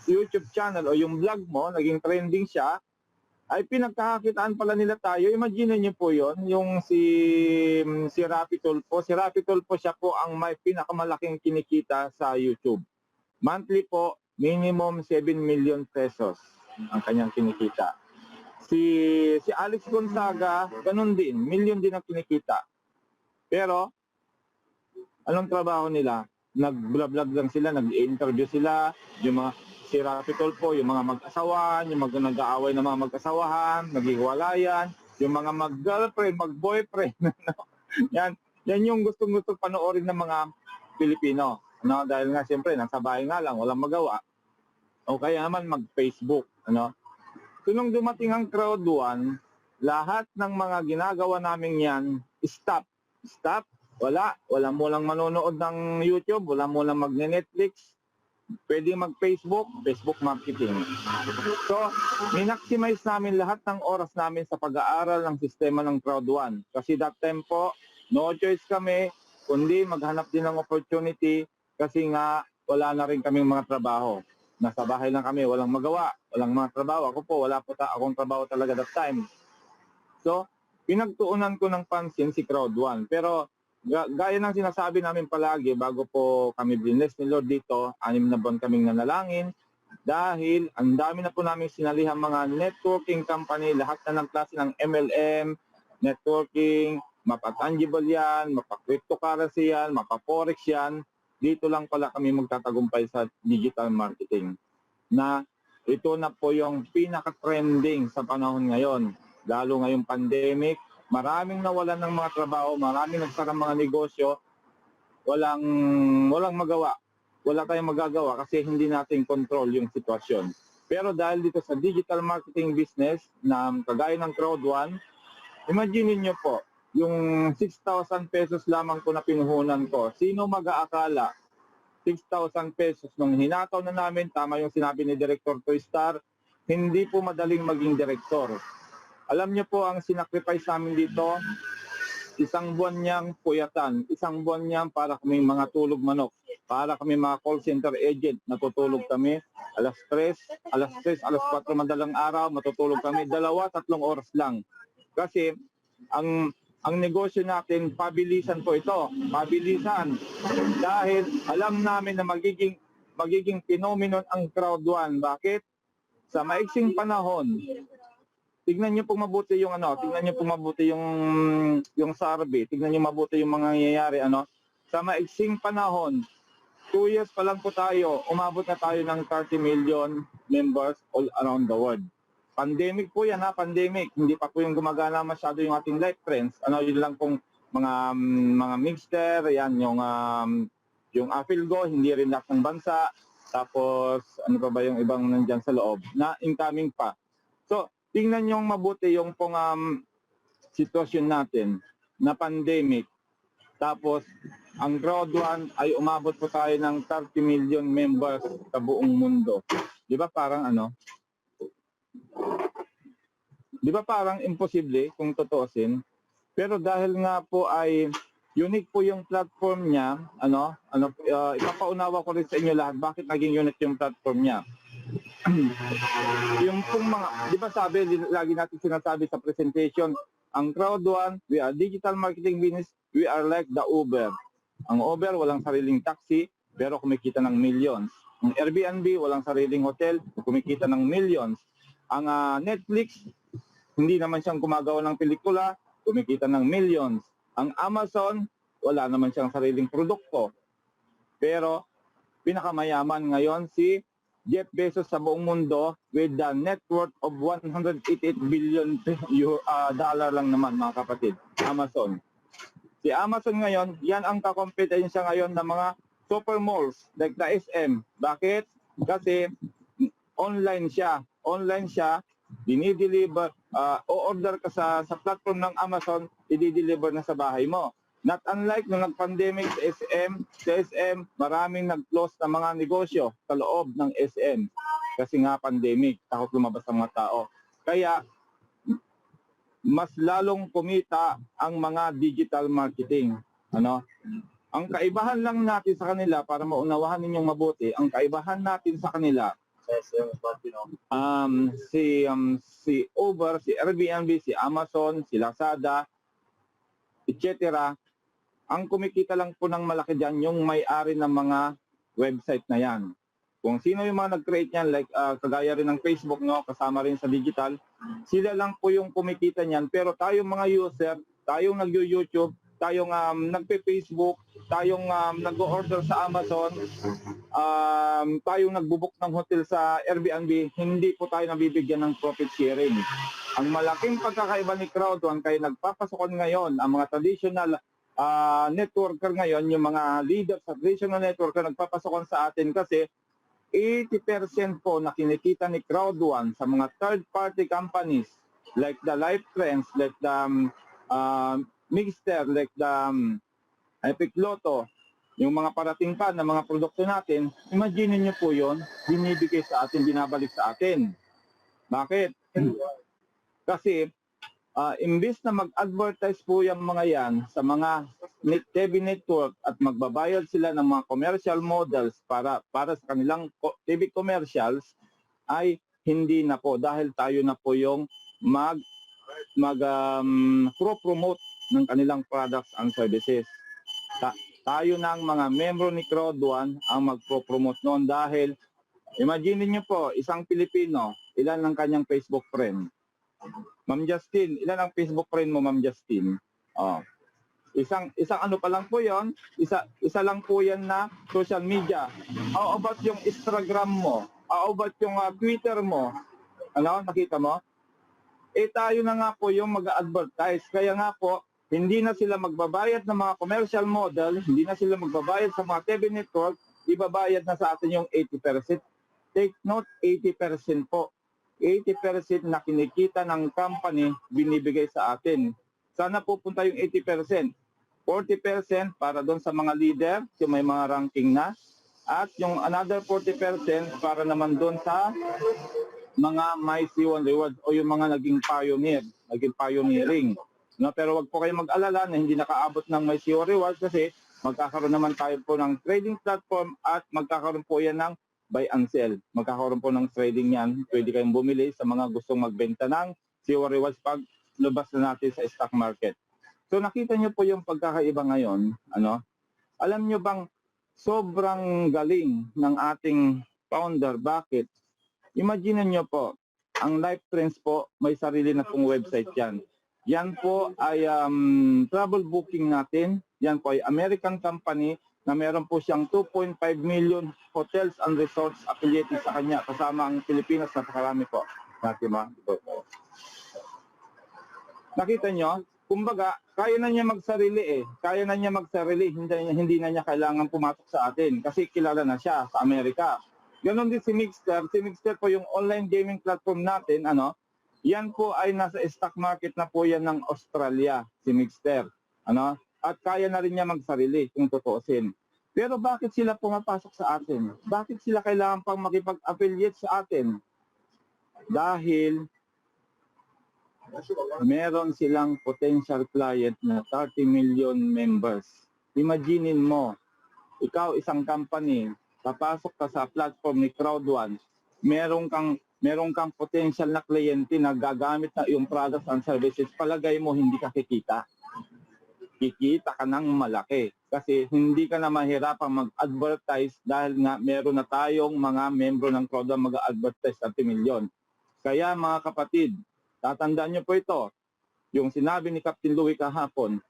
YouTube channel o yung vlog mo, naging trending siya, ay pinagkakakitaan pala nila tayo. Imagine niyo po yon, yung si Rapi Tulfo. Si Rapi Tulfo, siya po ang may pinakamalaking kinikita sa YouTube. Monthly po, minimum 7 million pesos ang kanyang kinikita. Si Alex Gonzaga, ganun din, million din ang kinikita. Pero, anong trabaho nila? Nag-vlog lang sila, nag-interview sila, yung mga si Rapi Tulfo, yung mga mag-asawahan, yung mga nag-aaway ng mga mag-asawahan, naghiwalayan, yung mga mag-girlfriend, mag-boyfriend. yan yung gustong-gusto panoorin ng mga Pilipino. Dahil nga siyempre, nasa bahay nga lang, walang magawa. O kaya naman mag-Facebook. So nung dumating ang Crowd 1, lahat ng mga ginagawa namin yan, stop. Wala mo lang manonood ng YouTube, wala mo lang magne-Netflix, pwede mag-Facebook, Facebook marketing. So, minaximize namin lahat ng oras namin sa pag-aaral ng sistema ng Crowd 1. Kasi that time po, no choice kami, kundi maghanap din ng opportunity kasi nga wala na rin kaming mga trabaho. Nasa bahay lang kami, walang magawa, walang mga trabaho. Ako po, wala po akong trabaho talaga that time. So, pinagtuunan ko ng pansin si Crowd 1. Pero, gaya ng sinasabi namin palagi bago po kami bless ni Lord dito, 6 na buwan kaming nanalangin dahil ang dami na po namin sinalihan mga networking company, lahat na ng klase ng MLM, networking, mapa-tangible yan, mapa-cryptocurrency yan, mapa-forex yan. Dito lang pala kami magtatagumpay sa digital marketing. Na ito na po yung pinaka-trending sa panahon ngayon. Lalo ngayong pandemic, maraming nawalan ng mga trabaho, maraming nagsara mga negosyo, walang magawa. Wala tayong magagawa kasi hindi natin control yung sitwasyon. Pero dahil dito sa digital marketing business na kagaya ng Crowd 1, imagine niyo po, yung 6,000 pesos lamang po na pinuhunan ko. Sino mag-aakala? 6,000 pesos nung hinataw na namin, tama yung sinabi ni Director Toy Star, hindi po madaling maging direktor. Alam niyo po ang sinacrifice namin dito, isang buwan niyang puyatan, isang buwan niyang para kami mga tulog manok, para kami mga call center agent, natutulog kami alas 3, alas 4 madalang araw, matutulog kami 2-3 oras lang. Kasi ang negosyo natin, pabilisan po ito, pabilisan. Dahil alam namin na magiging phenomenon ang Crowd 1. Bakit? Sa maiksing panahon, tignan niyo pong mabuti yung tignan niyo pong mabuti yung survey, tignan niyo mabuti yung mga nangyayari sa maiksing panahon. 2 years pa lang po tayo, umabot na tayo ng 30 million members all around the world. Pandemic po yan pandemic. Hindi pa po yung gumagana masyado yung ating life trends. Yun lang pong mga mixter, yan yung Afilgo, hindi rin lahat ng bansa. Tapos ano pa ba yung ibang nandyan sa loob na incoming pa. So, tingnan niyo mabuti yung pong sitwasyon natin na pandemic. Tapos, ang crowd 1 ay umabot po tayo ng 30 million members sa buong mundo. Di ba parang Di ba parang imposible kung totoosin? Pero dahil nga po ay unique po yung platform niya, ipapaunawa ko rin sa inyo lahat bakit naging unique yung platform niya. Yung pong di ba sabi, lagi natin sinasabi sa presentation, ang Crowd1, we are digital marketing business, we are like the Uber. Ang Uber, walang sariling taxi, pero kumikita ng millions. Ang Airbnb, walang sariling hotel, kumikita ng millions. Ang Netflix, hindi naman siyang gumagawa ng pelikula, kumikita ng millions. Ang Amazon, wala naman siyang sariling produkto. Pero, pinakamayaman ngayon si Jeff Bezos sa buong mundo with the net worth of 188 billion dollar lang naman mga kapatid. Amazon. Si Amazon ngayon, yan ang kakompetensya ngayon ng mga super malls like the SM. Bakit? Kasi online siya. Online siya, dinideliver, o-order ka sa platform ng Amazon, i-deliver na sa bahay mo. Not unlike nung nag-pandemic sa SM, maraming nag-close na mga negosyo sa loob ng SM. Kasi nga pandemic, takot lumabas ang mga tao. Kaya, mas lalong kumita ang mga digital marketing. Ang kaibahan lang natin sa kanila, para maunawahan ninyong mabuti, ang kaibahan natin sa kanila, si Uber, si Airbnb, si Amazon, si Lazada, etc., ang kumikita lang po ng malaki dyan yung may-ari ng mga website na yan. Kung sino yung mga nag-create niyan, like kagaya rin ng Facebook, kasama rin sa digital, sila lang po yung kumikita niyan. Pero tayong mga user, tayong nag-YouTube, tayong nagpe-Facebook, tayong nag-order sa Amazon, tayong nagbubook ng hotel sa Airbnb, hindi po tayo nabibigyan ng profit sharing. Ang malaking pagkakaiba ni Crowd1, kaya nagpapasokon ngayon ang mga traditional networker ngayon, yung mga leaders sa traditional networker nagpapasokon sa atin kasi 80% po na kinikita ni Crowd1 sa mga third-party companies like the Life Trends, like the Mixter, like the Epic Lotto, yung mga parating pa na mga produkto natin, imagine niyo po yon, binibigay sa atin, binabalik sa atin. Bakit? Kasi imbis na mag-advertise po yung mga yan sa mga TV network at magbabayad sila ng mga commercial models para sa kanilang TV commercials, ay hindi na po dahil tayo na po yung pro-promote ng kanilang products and services. Tayo ng mga membro ni Crowd1 ang mag-pro-promote noon dahil imagine niyo po, isang Pilipino, ilan ang kanyang Facebook friend? Ma'am Justin, ilan ang Facebook friend mo, Ma'am Justin? Isang ano pa lang po 'yon, isa lang po 'yan na social media. How about yung Instagram mo? How about yung Twitter mo? Nakita mo? Tayo na nga po yung mag-advertise. Kaya nga po, hindi na sila magbabayad ng mga commercial model, hindi na sila magbabayad sa mga TV network, ibabayad na sa atin yung 80%. Take note, 80% po. 80% na kinikita ng company binibigay sa atin. Sana pupunta yung 80%. 40% para doon sa mga leader, yung may mga ranking na. At yung another 40% para naman doon sa mga may C1 rewards o yung mga naging pioneering. Pero wag po kayo mag-alala na hindi nakaabot ng may C1 rewards kasi magkakaroon naman tayo po ng trading platform at magkakaroon po yan ng buy and sell. Magkakaroon po ng trading yan. Pwede kayong bumili sa mga gustong magbenta ng C1 rewards pag lubas na natin sa stock market. So nakita nyo po yung pagkakaiba ngayon. Alam nyo bang sobrang galing ng ating founder? Bakit? Imagine nyo po, Ang Life Trends po, may sarili na pong website yan. Yan po ay travel booking natin. Yan po ay American company na meron po siyang 2.5 million hotels and resorts affiliated sa kanya. Kasama ang Pilipinas, napakarami po. Nakita nyo? Kumbaga, kaya na niya magsarili eh. Kaya na niya magsarili, hindi na niya kailangan pumasok sa atin kasi kilala na siya sa Amerika. Ganon din si Mixter. Si Mixter po yung online gaming platform natin, yan po ay nasa stock market na po yan ng Australia, si Mixter. At kaya na rin niya magsarili kung tutuusin. Pero bakit sila pumapasok sa atin? Bakit sila kailangan pang makipag-affiliate sa atin? Dahil meron silang potential client na 30 million members. Imaginin mo, ikaw isang company, papasok ka sa platform ni Crowd1, meron kang potential na kliyente na gagamit na yung products and services, palagay mo hindi ka kikita. Kikita ka ng malaki kasi hindi ka na mahirapang mag-advertise dahil nga meron na tayong mga membro ng Crowd1 mag-advertise 30 million. Kaya mga kapatid, tatandaan niyo po ito, yung sinabi ni Captain Louie kahapon,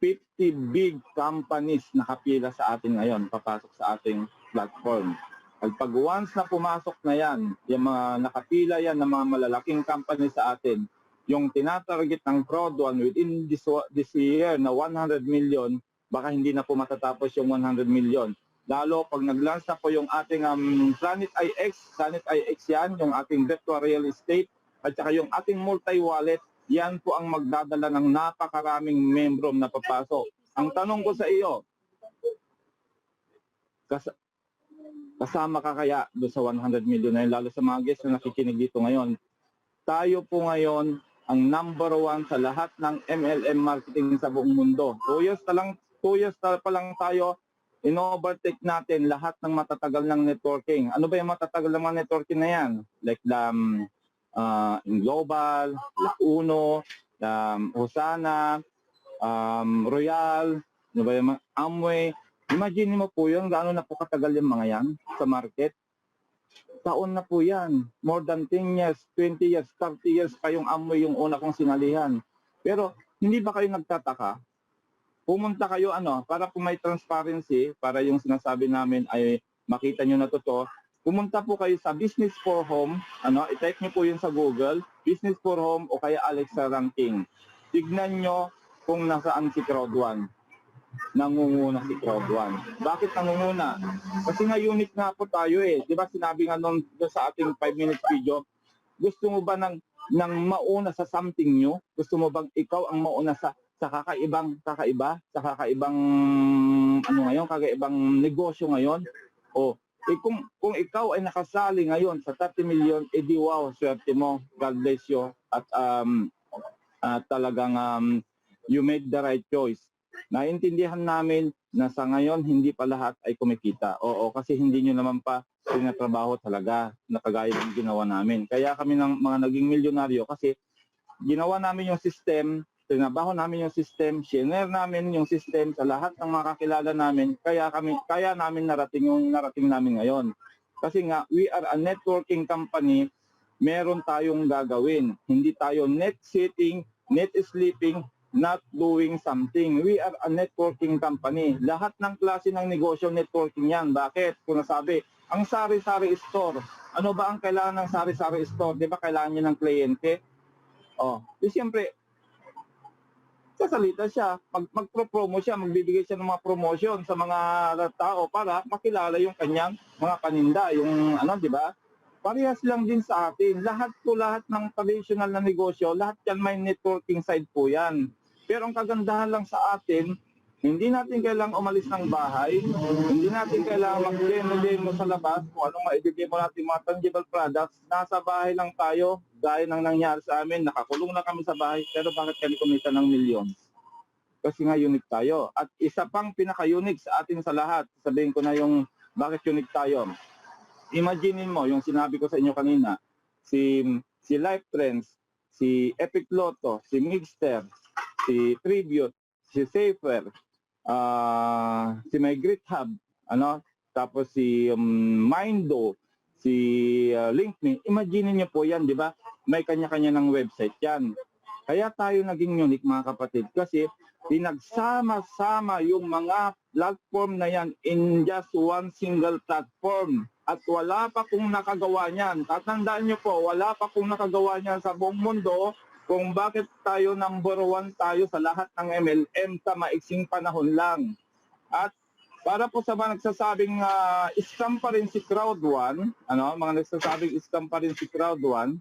50 big companies nakapila sa atin ngayon, papasok sa ating platform. At pag once na pumasok na yan, yung mga nakapila yan ng mga malalaking company sa atin, yung tinatarget ng Crowd1 within this year na 100 million, baka hindi na po matatapos yung 100 million. Lalo pag nag-launch na po yung ating Planet IX yan, yung ating virtual real estate, at saka yung ating multi-wallet, yan po ang magdadala ng napakaraming membro na papasok. Ang tanong ko sa iyo, kasama ka kaya doon sa 100 million na yun, lalo sa mga guests na nakikinig dito ngayon? Tayo po ngayon ang number 1 sa lahat ng MLM marketing sa buong mundo. 2 years pa lang tayo, in-overtake natin lahat ng matatagal ng networking. Ano ba yung matatagal ng mga networking na yan? Like Global, Uno, Hosana, Royal, ano ba yung Amway. Imagine mo po yun, gaano na po katagal yung mga yan sa market. Taon na po yan. More than 10 years, 20 years, 30 years pa yung Amway yung una kong sinalihan. Pero hindi ba kayo nagtataka? Pumunta kayo para kung may transparency, para yung sinasabi namin ay makita nyo na totoo. Pumunta po kayo sa Business for Home, i-type nyo po yun sa Google, Business for Home o kaya Alexa Ranking. Tignan nyo kung nasaan si Crowd1. Nangunguna si Crowd1. Bakit nangunguna? Kasi nga unique nga po tayo eh. Di ba sinabi nga doon sa ating 5 minutes video, gusto mo ba ng mauna sa something new? Gusto mo bang ikaw ang mauna sa kakaibang kakaibang negosyo ngayon? O kung ikaw ay nakasali ngayon sa 30 million, edi wow, swerte mo. God bless you. At talagang you made the right choice. Naintindihan namin na sa ngayon hindi pa lahat ay kumikita. Oo, kasi hindi nyo naman pa tinatrabaho talaga na kagaya ng ginawa namin. Kaya kami ng mga naging milyonaryo kasi ginawa namin yung system, tinabaho namin yung system, share namin yung system sa lahat ng mga kakilala namin. Kaya namin narating yung narating namin ngayon. Kasi nga, we are a networking company, meron tayong gagawin. Hindi tayo net sitting, net sleeping, not doing something. We are a networking company. Lahat ng klase ng negosyo, networking yan. Bakit? Kung nasabi, ang sari-sari store. Ano ba ang kailangan ng sari-sari store? Di ba kailangan niya ng kliyente? Siyempre, sasalita siya, magpro-promo siya, magbibigay siya ng mga promotion sa mga tao para makilala yung kanyang mga paninda, yung di ba? Parehas lang din sa atin. Lahat ng traditional na negosyo, lahat yan may networking side po yan. Pero ang kagandahan lang sa atin, hindi natin kailangang umalis ng bahay, hindi natin kailangang mag-demo sa labas kung anong maibigay mo natin mga tangible products. Nasa bahay lang tayo, gaya ng nangyari sa amin, nakakulong na kami sa bahay, pero bakit kami kumita ng millions? Kasi nga unique tayo. At isa pang pinaka-unique sa atin sa lahat, sabihin ko na yung bakit unique tayo. Imaginin mo, yung sinabi ko sa inyo kanina, si Life Trends, si Epic Lotto, si Mixter, si Tribute, si Safer, si My Great Hub, tapos si Mindo, LinkedIn, imagine niyo po yan, di ba? May kanya-kanya ng website yan. Kaya tayo naging unique mga kapatid kasi pinagsama-sama yung mga platform na yan in just one single platform. At wala pa kung nakagawa niyan. Tatandaan niyo po, wala pa kung nakagawa niyan sa buong mundo kung bakit tayo number 1 tayo sa lahat ng MLM sa maiksing panahon lang. At para po sa mga nagsasabing scam pa rin si Crowd1, mga nagsasabing scam pa rin si Crowd1,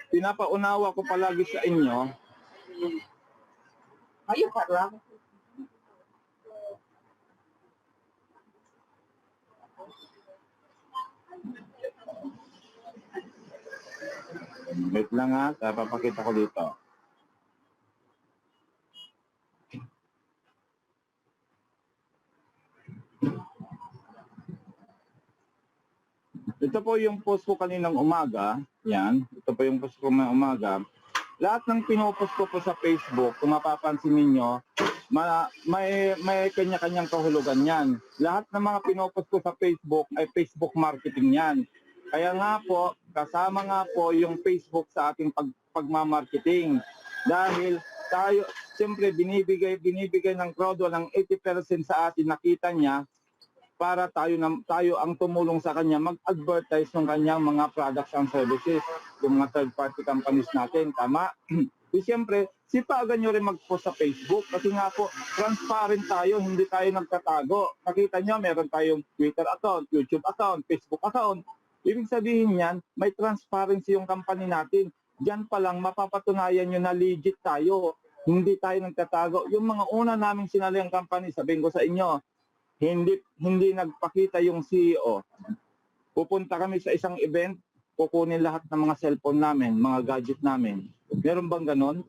pinapaunawa ko palagi sa inyo. Ayun pa lang. Wait lang ha, papakita ko dito. Ito po yung post ko kaninang umaga. Yan. Ito po yung post ko kaninang umaga. Lahat ng pinopost ko po sa Facebook, kung mapapansin ninyo, may kanya-kanyang kahulugan yan. Lahat ng mga pinopost ko sa Facebook ay Facebook marketing yan. Kaya nga po, kasama nga po yung Facebook sa ating pagmamarketing. Dahil tayo, siyempre binibigay ng Crowd1 ng 80% sa atin, nakita niya, para tayo ang tumulong sa kanya mag-advertise ng kanyang mga products and services, yung mga third-party companies natin, tama? Siyempre, sipagan nyo rin mag-post sa Facebook kasi nga po, transparent tayo, hindi tayo nagtatago. Nakita nyo, meron tayong Twitter account, YouTube account, Facebook account. Ibig sabihin yan, may transparency yung company natin. Diyan pa lang, mapapatunayan nyo na legit tayo. Hindi tayo nagtatago. Yung mga una naming sinalayang company, sabihin ko sa inyo, hindi nagpakita yung CEO. Pupunta kami sa isang event, kukunin lahat ng mga cellphone namin, mga gadget namin. Meron bang ganon?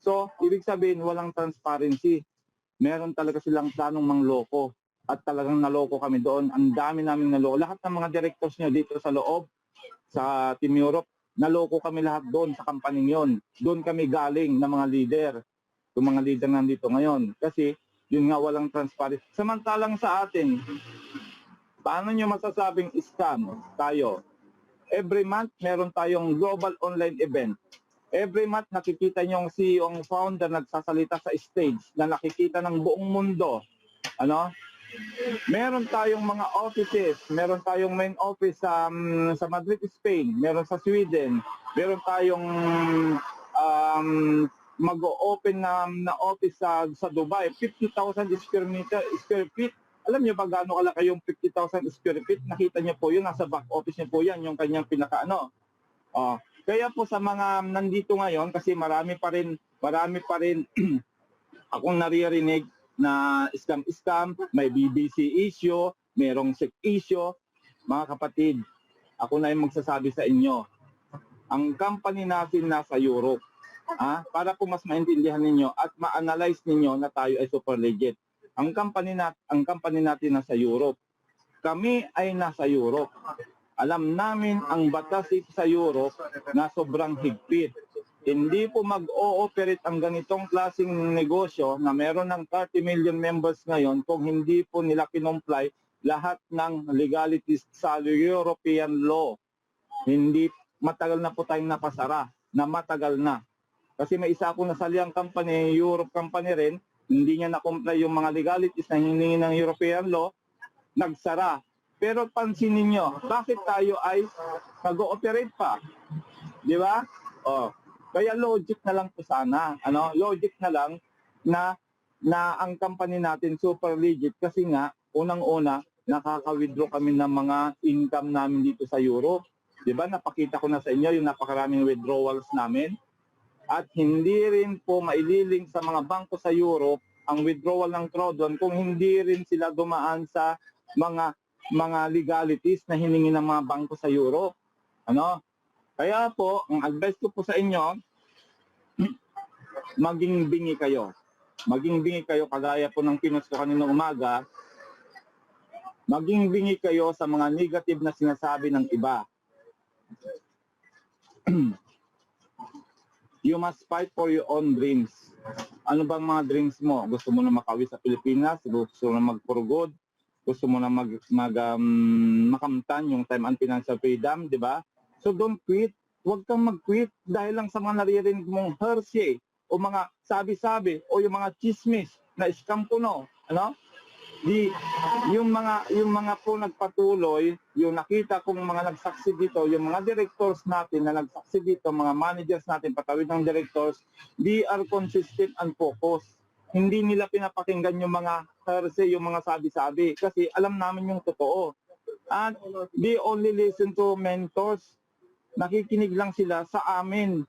So, ibig sabihin, walang transparency. Meron talaga silang planong mangloko. At talagang naloko kami doon. Ang dami namin naloko. Lahat ng mga directors nyo dito sa loob, sa Team Europe, naloko kami lahat doon sa kampaning yon. Doon kami galing ng mga leader. Yung mga leader nandito ngayon. Kasi, yun nga, walang transparency. Samantalang sa atin, paano nyo masasabing scam tayo? Every month, meron tayong global online event. Every month, nakikita nyo yung CEO, ang founder, nagsasalita sa stage na nakikita ng buong mundo. Meron tayong mga offices. Meron tayong main office sa Madrid, Spain. Meron sa Sweden. Meron tayong mag-o-open na office sa Dubai, 50,000 square feet. Alam niyo ba gaano kalaki yung 50,000 square feet? Nakita niyo po yun, nasa back office niyo po yan, yung kanyang Kaya po sa mga nandito ngayon, kasi marami pa rin akong naririnig na scam, may BBC issue, merong SEC issue. Mga kapatid, ako na yung magsasabi sa inyo, ang company natin nasa Europe. Para po mas maintindihan ninyo at ma-analyze ninyo na tayo ay super legit. Ang company natin nasa Europe. Kami ay nasa Europe. Alam namin ang batas sa Europe na sobrang higpit. Hindi po mag-o-operate ang ganitong klaseng negosyo na meron ng 30 million members ngayon kung hindi po nila kinomply lahat ng legalities sa European law. Hindi, matagal na po tayong napasara, na matagal na. Kasi may isa akong nasaliang company, Europe company rin, hindi niya na-comply yung mga legalities na hiningi ng European law, nagsara. Pero pansinin niyo, bakit tayo ay nag-ooperate pa? Di ba? Kaya logic na lang po sana. Logic na lang na ang company natin super legit kasi nga, unang-una, nakaka-withdraw kami ng mga income namin dito sa Europe. Di ba? Napakita ko na sa inyo yung napakaraming withdrawals namin. At hindi rin po maililing sa mga bangko sa Europe ang withdrawal ng Crowd1 kung hindi rin sila dumaan sa mga legalities na hiningi ng mga bangko sa Europe. Kaya po, ang advice ko po sa inyo, maging bingi kayo. Maging bingi kayo kagaya po ng pinost ko kaninang umaga. Maging bingi kayo sa mga negative na sinasabi ng iba. You must fight for your own dreams. Ano bang mga dreams mo? Gusto mo na makawi sa Pilipinas? Gusto mo na mag-for good? gusto mo na makamtan yung time and financial freedom, di ba? So don't quit. Huwag kang mag-quit dahil lang sa mga naririnig mong hearsay o mga sabi-sabi o yung mga chismis na scam puno, ano? Yung mga po nagpatuloy, yung nakita kong mga nagsaksi dito, yung mga directors natin na nagsaksi dito, mga managers natin, patawid ng directors, they are consistent and focused. Hindi nila pinapakinggan yung mga hearsay, yung mga sabi-sabi, kasi alam namin yung totoo. And they only listen to mentors. Nakikinig lang sila sa amin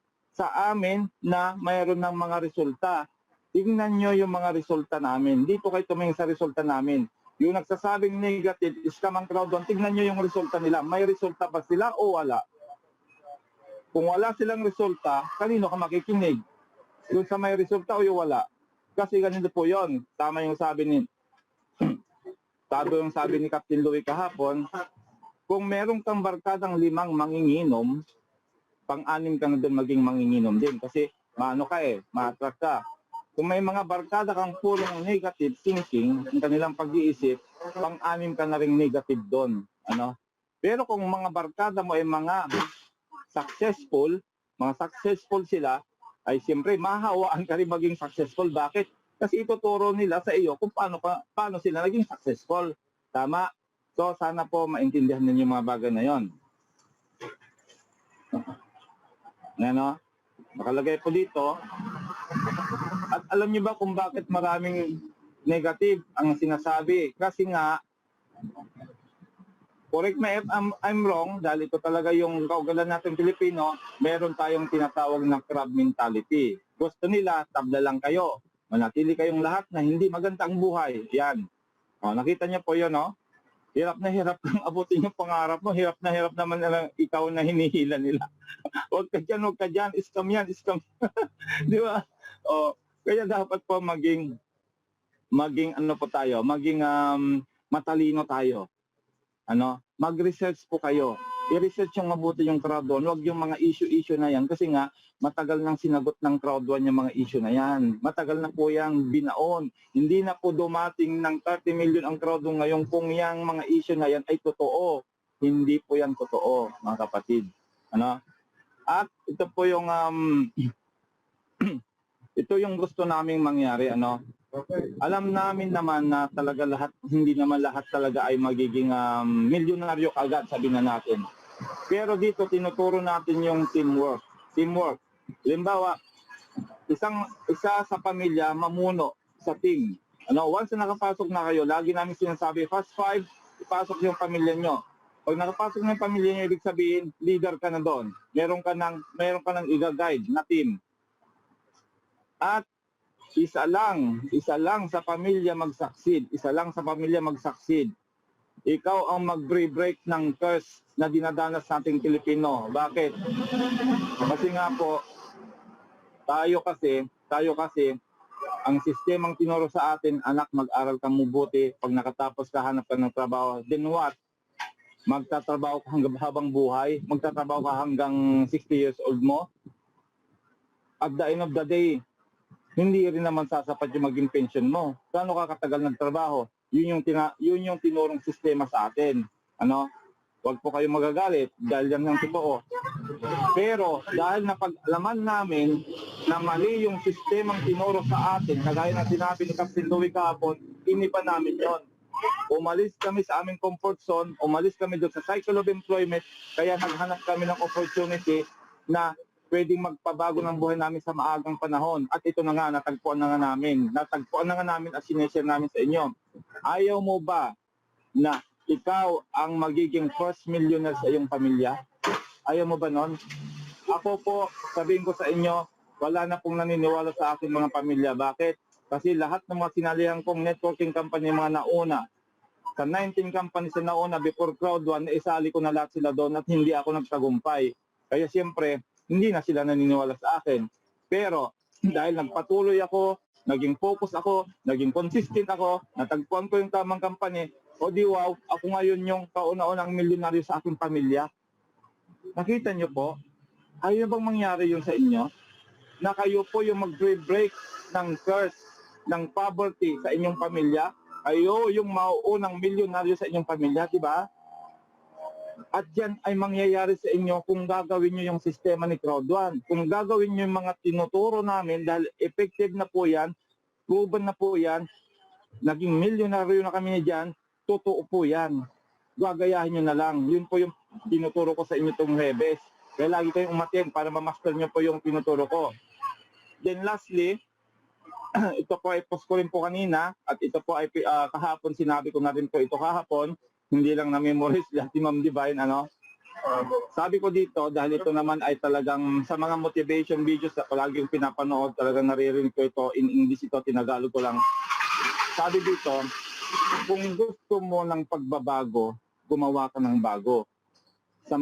na mayroon ng mga resulta. Tingnan nyo yung mga resulta namin. Dito kayo tumingin sa resulta namin. Yung nagsasabing negative, scam ang crowd doon, tingnan nyo yung resulta nila. May resulta ba sila o wala? Kung wala silang resulta, kanino ka makikinig? Yung sa may resulta o yung wala? Kasi ganito po yon. Tama yung sabi ni Captain Louie kahapon, kung meron kang barkadang 5 manginginom, pang-anim ka na doon maging manginginom din. Kasi ma-attract ka. Kung may mga barkada kang purong negative thinking, ang kanilang pag-iisip, pang-anim ka na rin negative doon. Ano? Pero kung mga barkada mo ay mga successful sila, ay siyempre mahawaan ka rin maging successful. Bakit? Kasi ituturo nila sa iyo kung paano sila naging successful. Tama? So sana po maintindihan ninyo yung mga bagay na yon. Ano? Nakalagay po dito. At alam niyo ba kung bakit maraming negative ang sinasabi? Kasi nga, correct me if I'm wrong, dahil ito talaga yung kaugalan natin Pilipino, meron tayong tinatawag na crab mentality. Gusto nila, tabla lang kayo. Manatili kayong lahat na hindi maganda ang buhay. Yan. O, nakita niyo po yun, no? Hirap na hirap kang abutin yung pangarap mo. Hirap na naman na ikaw na hinihila nila. Huwag ka dyan. Scam yan, scam. Di ba? O, kaya dapat po maging ano po tayo, maging matalino tayo. Ano? Mag-research po kayo. I-research yung mabuti yung crowd one. Huwag yung mga issue na yan. Kasi nga, matagal nang sinagot ng crowd one yung mga issue na yan. Matagal na po yung binaon. Hindi na po dumating ng 30 million ang crowd one ngayon kung yung mga issue na yan ay totoo. Hindi po yan totoo, mga kapatid. Ano? At ito po yung ito yung gusto naming mangyari, ano? Alam namin naman na talaga hindi naman lahat talaga ay magiging milyonaryo agad, sabi na natin. Pero dito tinuturo natin yung teamwork. Halimbawa, isa sa pamilya mamuno sa team. Ano, once na nakapasok na kayo, lagi namin sinasabi, fast 5, ipasok yung pamilya nyo. Pag nakapasok na yung pamilya nyo, ibig sabihin, leader ka na doon. Meron ka ng i-guide na team. At isa lang sa pamilya mag-succeed. Ikaw ang mag-break ng curse na dinadanas nating Pilipino. Bakit? Kasi nga po, tayo kasi, ang sistemang tinuro sa atin, anak, mag-aral kang mabuti. Pag nakatapos ka, hanap ka ng trabaho. Then what? Magtatrabaho ka hanggang habang buhay? Magtatrabaho ka hanggang 60 years old mo? At the end of the day, hindi rin naman sasapat yung maging pension mo. Gaano ka katagal nagtrabaho? Yun yung tinurong sistema sa atin. Ano? Huwag po kayo magagalit dahil yan ang totoo. Pero dahil napag-alaman namin na mali yung sistemang tinuro sa atin, kagaya ng sinabi ni Captain Louie kahapon, iniba namin yon. Umalis kami sa aming comfort zone, umalis kami doon sa cycle of employment, kaya naghanap kami ng opportunity na pwedeng magpabago ng buhay namin sa maagang panahon. At ito na nga, natagpuan na nga namin at sineshare namin sa inyo. Ayaw mo ba na ikaw ang magiging first millionaire sa iyong pamilya? Ayaw mo ba nun? Ako po, sabihin ko sa inyo, wala na pong naniniwala sa aking mga pamilya. Bakit? Kasi lahat ng mga sinalihan kong networking company, mga nauna, sa 19 companies na nauna before crowd one, isali ko na lahat sila doon at hindi ako nagtagumpay. Kaya siyempre, hindi na sila naniniwala sa akin. Pero dahil nagpatuloy ako, naging focus ako, naging consistent ako, natagpuan ko yung tamang company, o di wow, ako ngayon yung kauna-unang milyonaryo sa aking pamilya. Nakita niyo po, ayaw bang mangyari yun sa inyo? Na kayo po yung mag-break ng curse, ng poverty sa inyong pamilya? Kayo yung mauunang milyonaryo sa inyong pamilya, di ba? At yan ay mangyayari sa inyo kung gagawin nyo yung sistema ni Crowd One. Kung gagawin nyo yung mga tinuturo namin, dahil effective na po yan, proven na po yan, naging milyonaryo na kami dyan, totoo po yan. Gagayahin nyo na lang. Yun po yung tinuturo ko sa inyo itong Huwebes. Kaya lagi kayong umattend para ma-master nyo po yung tinuturo ko. Then lastly, ito po ay post ko rin po kanina at ito po ay kahapon, sinabi ko na rin po ito kahapon, hindi lang na-memorize lahat si Ma'am Divine, ano. Sabi ko dito, dahil ito naman ay talagang sa mga motivation videos na palaging pinapanood, talagang naririnig ko ito, in English ito, tinagalog ko lang. Sabi dito, kung gusto mo ng pagbabago, gumawa ka ng bago. Sa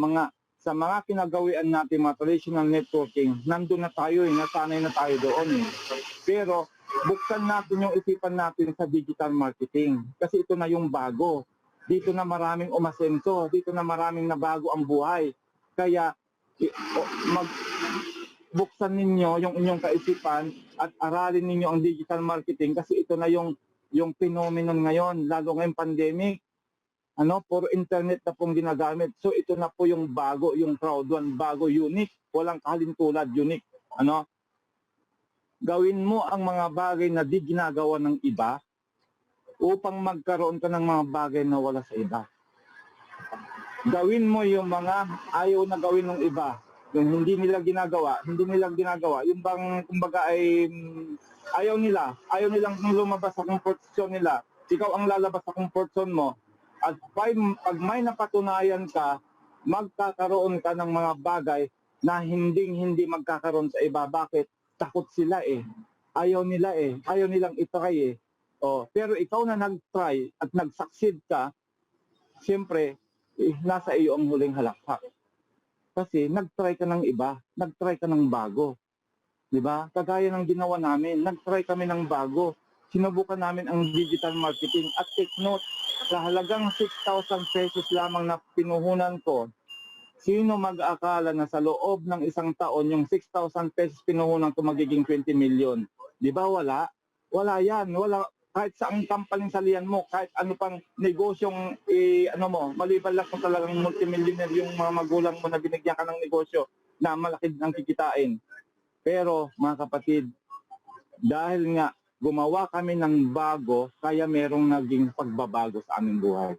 mga kinagawian natin, mga traditional networking, nandun na tayo, nasanay na tayo doon. Pero buksan natin yung isipan natin sa digital marketing kasi ito na yung bago. Dito na maraming umasenso, dito na maraming nabago ang buhay. Kaya buksan ninyo yung inyong kaisipan at aralin ninyo ang digital marketing kasi ito na yung phenomenon ngayon, lalo ngayong pandemic. Puro internet na pong ginagamit. So ito na po yung bago, yung Crowd One, bago, unique, walang kalintulad, unique. Gawin mo ang mga bagay na di ginagawa ng iba upang magkaroon ka ng mga bagay na wala sa iba. Gawin mo yung mga ayaw na gawin ng iba. Yung hindi nila ginagawa. Yung bang, kumbaga ay ayaw nilang lumabas sa comfort zone nila. Ikaw ang lalabas sa comfort zone mo. At pag may napatunayan ka, magkakaroon ka ng mga bagay na hindi magkakaroon sa iba. Bakit? Takot sila Ayaw nila Ayaw nilang itry pero ikaw na nag-try at nag-succeed ka, siyempre, nasa iyo ang huling halakhak. Kasi nag-try ka ng iba, nag-try ka ng bago. Diba? Kagaya ng ginawa namin, nag-try kami ng bago. Sinubukan namin ang digital marketing at take note, sa halagang 6,000 pesos lamang na pinuhunan ko, sino mag-aakala na sa loob ng isang taon, yung 6,000 pesos pinuhunan ko magiging 20 million? Di ba wala? Wala yan. Wala. Kahit saang kampaling salihan mo, kahit ano pang negosyong, maliban lang kung talagang multimillionaire yung mga magulang mo na binigyan ka ng negosyo na malaki ang kikitain. Pero mga kapatid, dahil nga gumawa kami ng bago, kaya merong naging pagbabago sa aming buhay.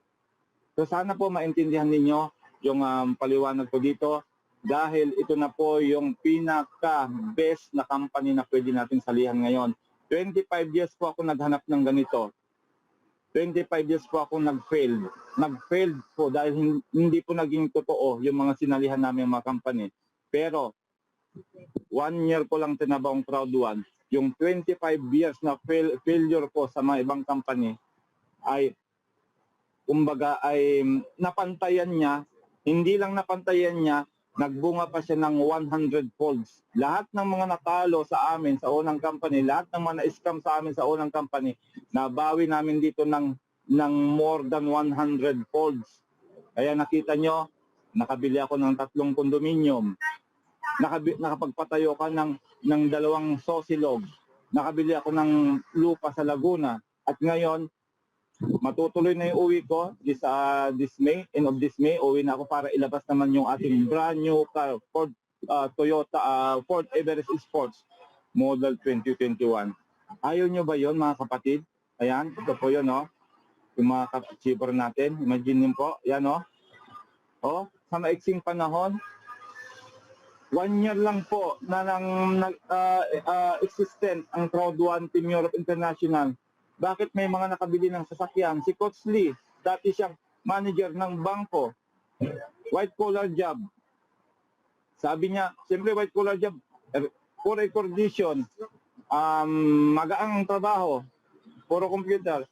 So sana po maintindihan ninyo yung paliwanag ko dito dahil ito na po yung pinaka-best na company na pwede natin salihan ngayon. 25 years po ako naghanap ng ganito. 25 years po ako nag-failed. Nag-failed po dahil hindi po naging totoo yung mga sinalihan namin mga company. Pero 1 year ko lang tinabaw ang Crowd One. Yung 25 years na failure ko sa mga ibang company ay kumbaga ay napantayan niya. Hindi lang napantayan niya, nagbunga pa siya ng 100 folds. Lahat ng mga natalo sa amin sa unang company, lahat ng mga na-scam sa amin sa unang company, nabawi namin dito ng more than 100 folds. Kaya nakita nyo, nakabili ako ng 3 condominium. Nakapagpatayo ka ng 2 sosilog. Nakabili ako ng lupa sa Laguna. At ngayon, matutuloy na yung uwi ko this May, end of this May, uwi na ako para ilabas naman yung ating brand new car, Ford Everest Sports Model 2021. Ayaw nyo ba yon mga kapatid? Ayan, ito po yun, yung mga achiever natin. Imagine nyo po, yan, sa maiksing panahon, 1 year lang po na existent ang Crowd One Team Europe International. Bakit may mga nakabili ng sasakyan? Si Coach Lee, dati siyang manager ng bangko. White collar job. Sabi niya, siyempre white collar job, poor condition, magaang trabaho, puro computer.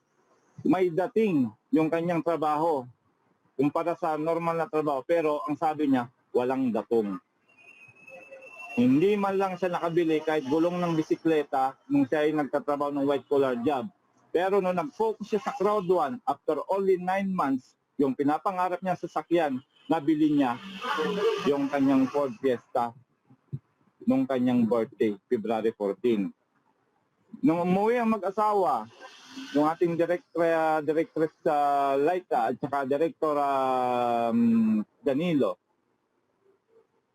May dating yung kanyang trabaho kumpara sa normal na trabaho. Pero ang sabi niya, walang datong. Hindi man lang siya nakabili kahit gulong ng bisikleta nung siya ay nagtatrabaho ng white collar job. Pero nung nag-focus siya sa Crowd One, after only 9 months, yung pinapangarap niya sa sakyan, nabili niya yung kanyang Ford Fiesta nung kanyang birthday, February 14. Nung umuwi ang mag-asawa, yung ating directress Laika at saka Director Danilo,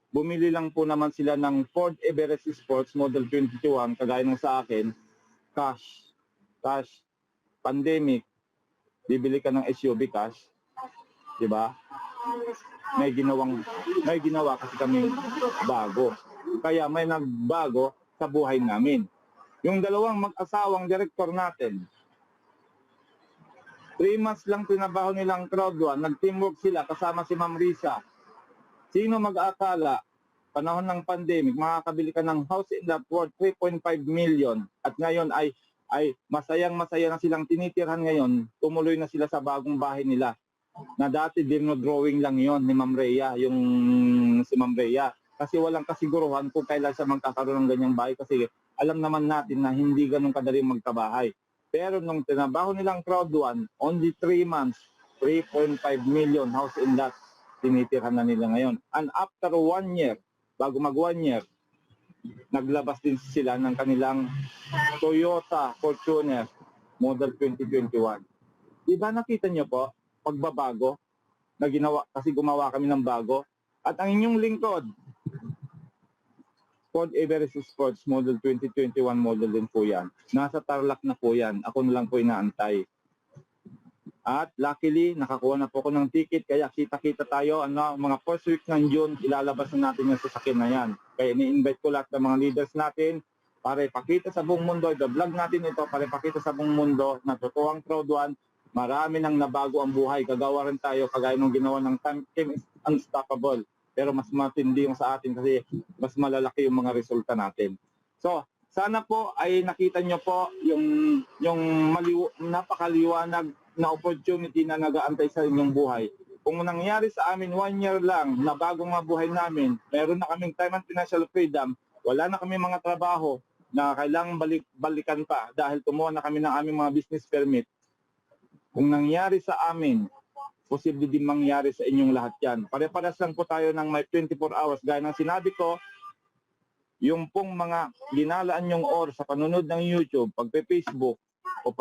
bumili lang po naman sila ng Ford Everest Sports Model 2021, kagaya ng sa akin, cash, pandemic, bibili ka ng SUV cash, di ba? May ginawa kasi kami bago. Kaya may nagbago sa buhay namin. Yung dalawang mag-asawang direktor natin, 3 months lang tinabaho nilang crowd one, nag-teamwork sila kasama si Ma'am Risa. Sino mag-aakala, panahon ng pandemic, makakabili ka ng house in lot worth 3.5 million at ngayon ay masayang-masaya na silang tinitirhan ngayon, tumuloy na sila sa bagong bahay nila. Na dati drawing lang yon ni Ma'am Rhea, si Ma'am Rhea. Kasi walang kasiguruhan kung kailan siya magkakaroon ng ganyang bahay kasi alam naman natin na hindi ganun kadali magkabahay. Pero nung tinabaho nilang crowd one, only 3 months, 3.5 million house in lot, tinitirhan na nila ngayon. And after 1 year, bago mag 1 year, naglabas din sila ng kanilang Toyota Fortuner Model 2021. Diba nakita niyo po, pagbabago na ginawa, kasi gumawa kami ng bago. At ang inyong lingkod, Ford Everest Sports Model 2021 model din po yan. Nasa Tarlac na po yan. Ako na lang po inaantay. At luckily, nakakuha na po ako ng ticket, kaya kita-kita tayo. Mga first week ng June, ilalabas na natin yung sasakyan na yan. Kaya ni-invite ko lahat ng mga leaders natin para ipakita sa buong mundo, i-vlog natin ito para ipakita sa buong mundo na totoong crowd one, marami nang nabago ang buhay. Kagawa rin tayo, kagaya nung ginawa ng Team Unstoppable. Pero mas matindi yung sa atin kasi mas malalaki yung mga resulta natin. So, sana po ay nakita nyo po yung napakaliwanag na opportunity na nag-aantay sa inyong buhay. Kung nangyari sa amin 1 year lang na bagong mabuhay namin, meron na kaming time and financial freedom, wala na kami mga trabaho na kailangang balikan pa dahil kumuha na kami ng aming mga business permit. Kung nangyari sa amin, posible din mangyari sa inyong lahat yan. Pare-paras lang po tayo ng may 24 hours. Gaya ng sinabi ko, yung pong mga ginalaan yung oras sa panunod ng YouTube, pagpe-Facebook, o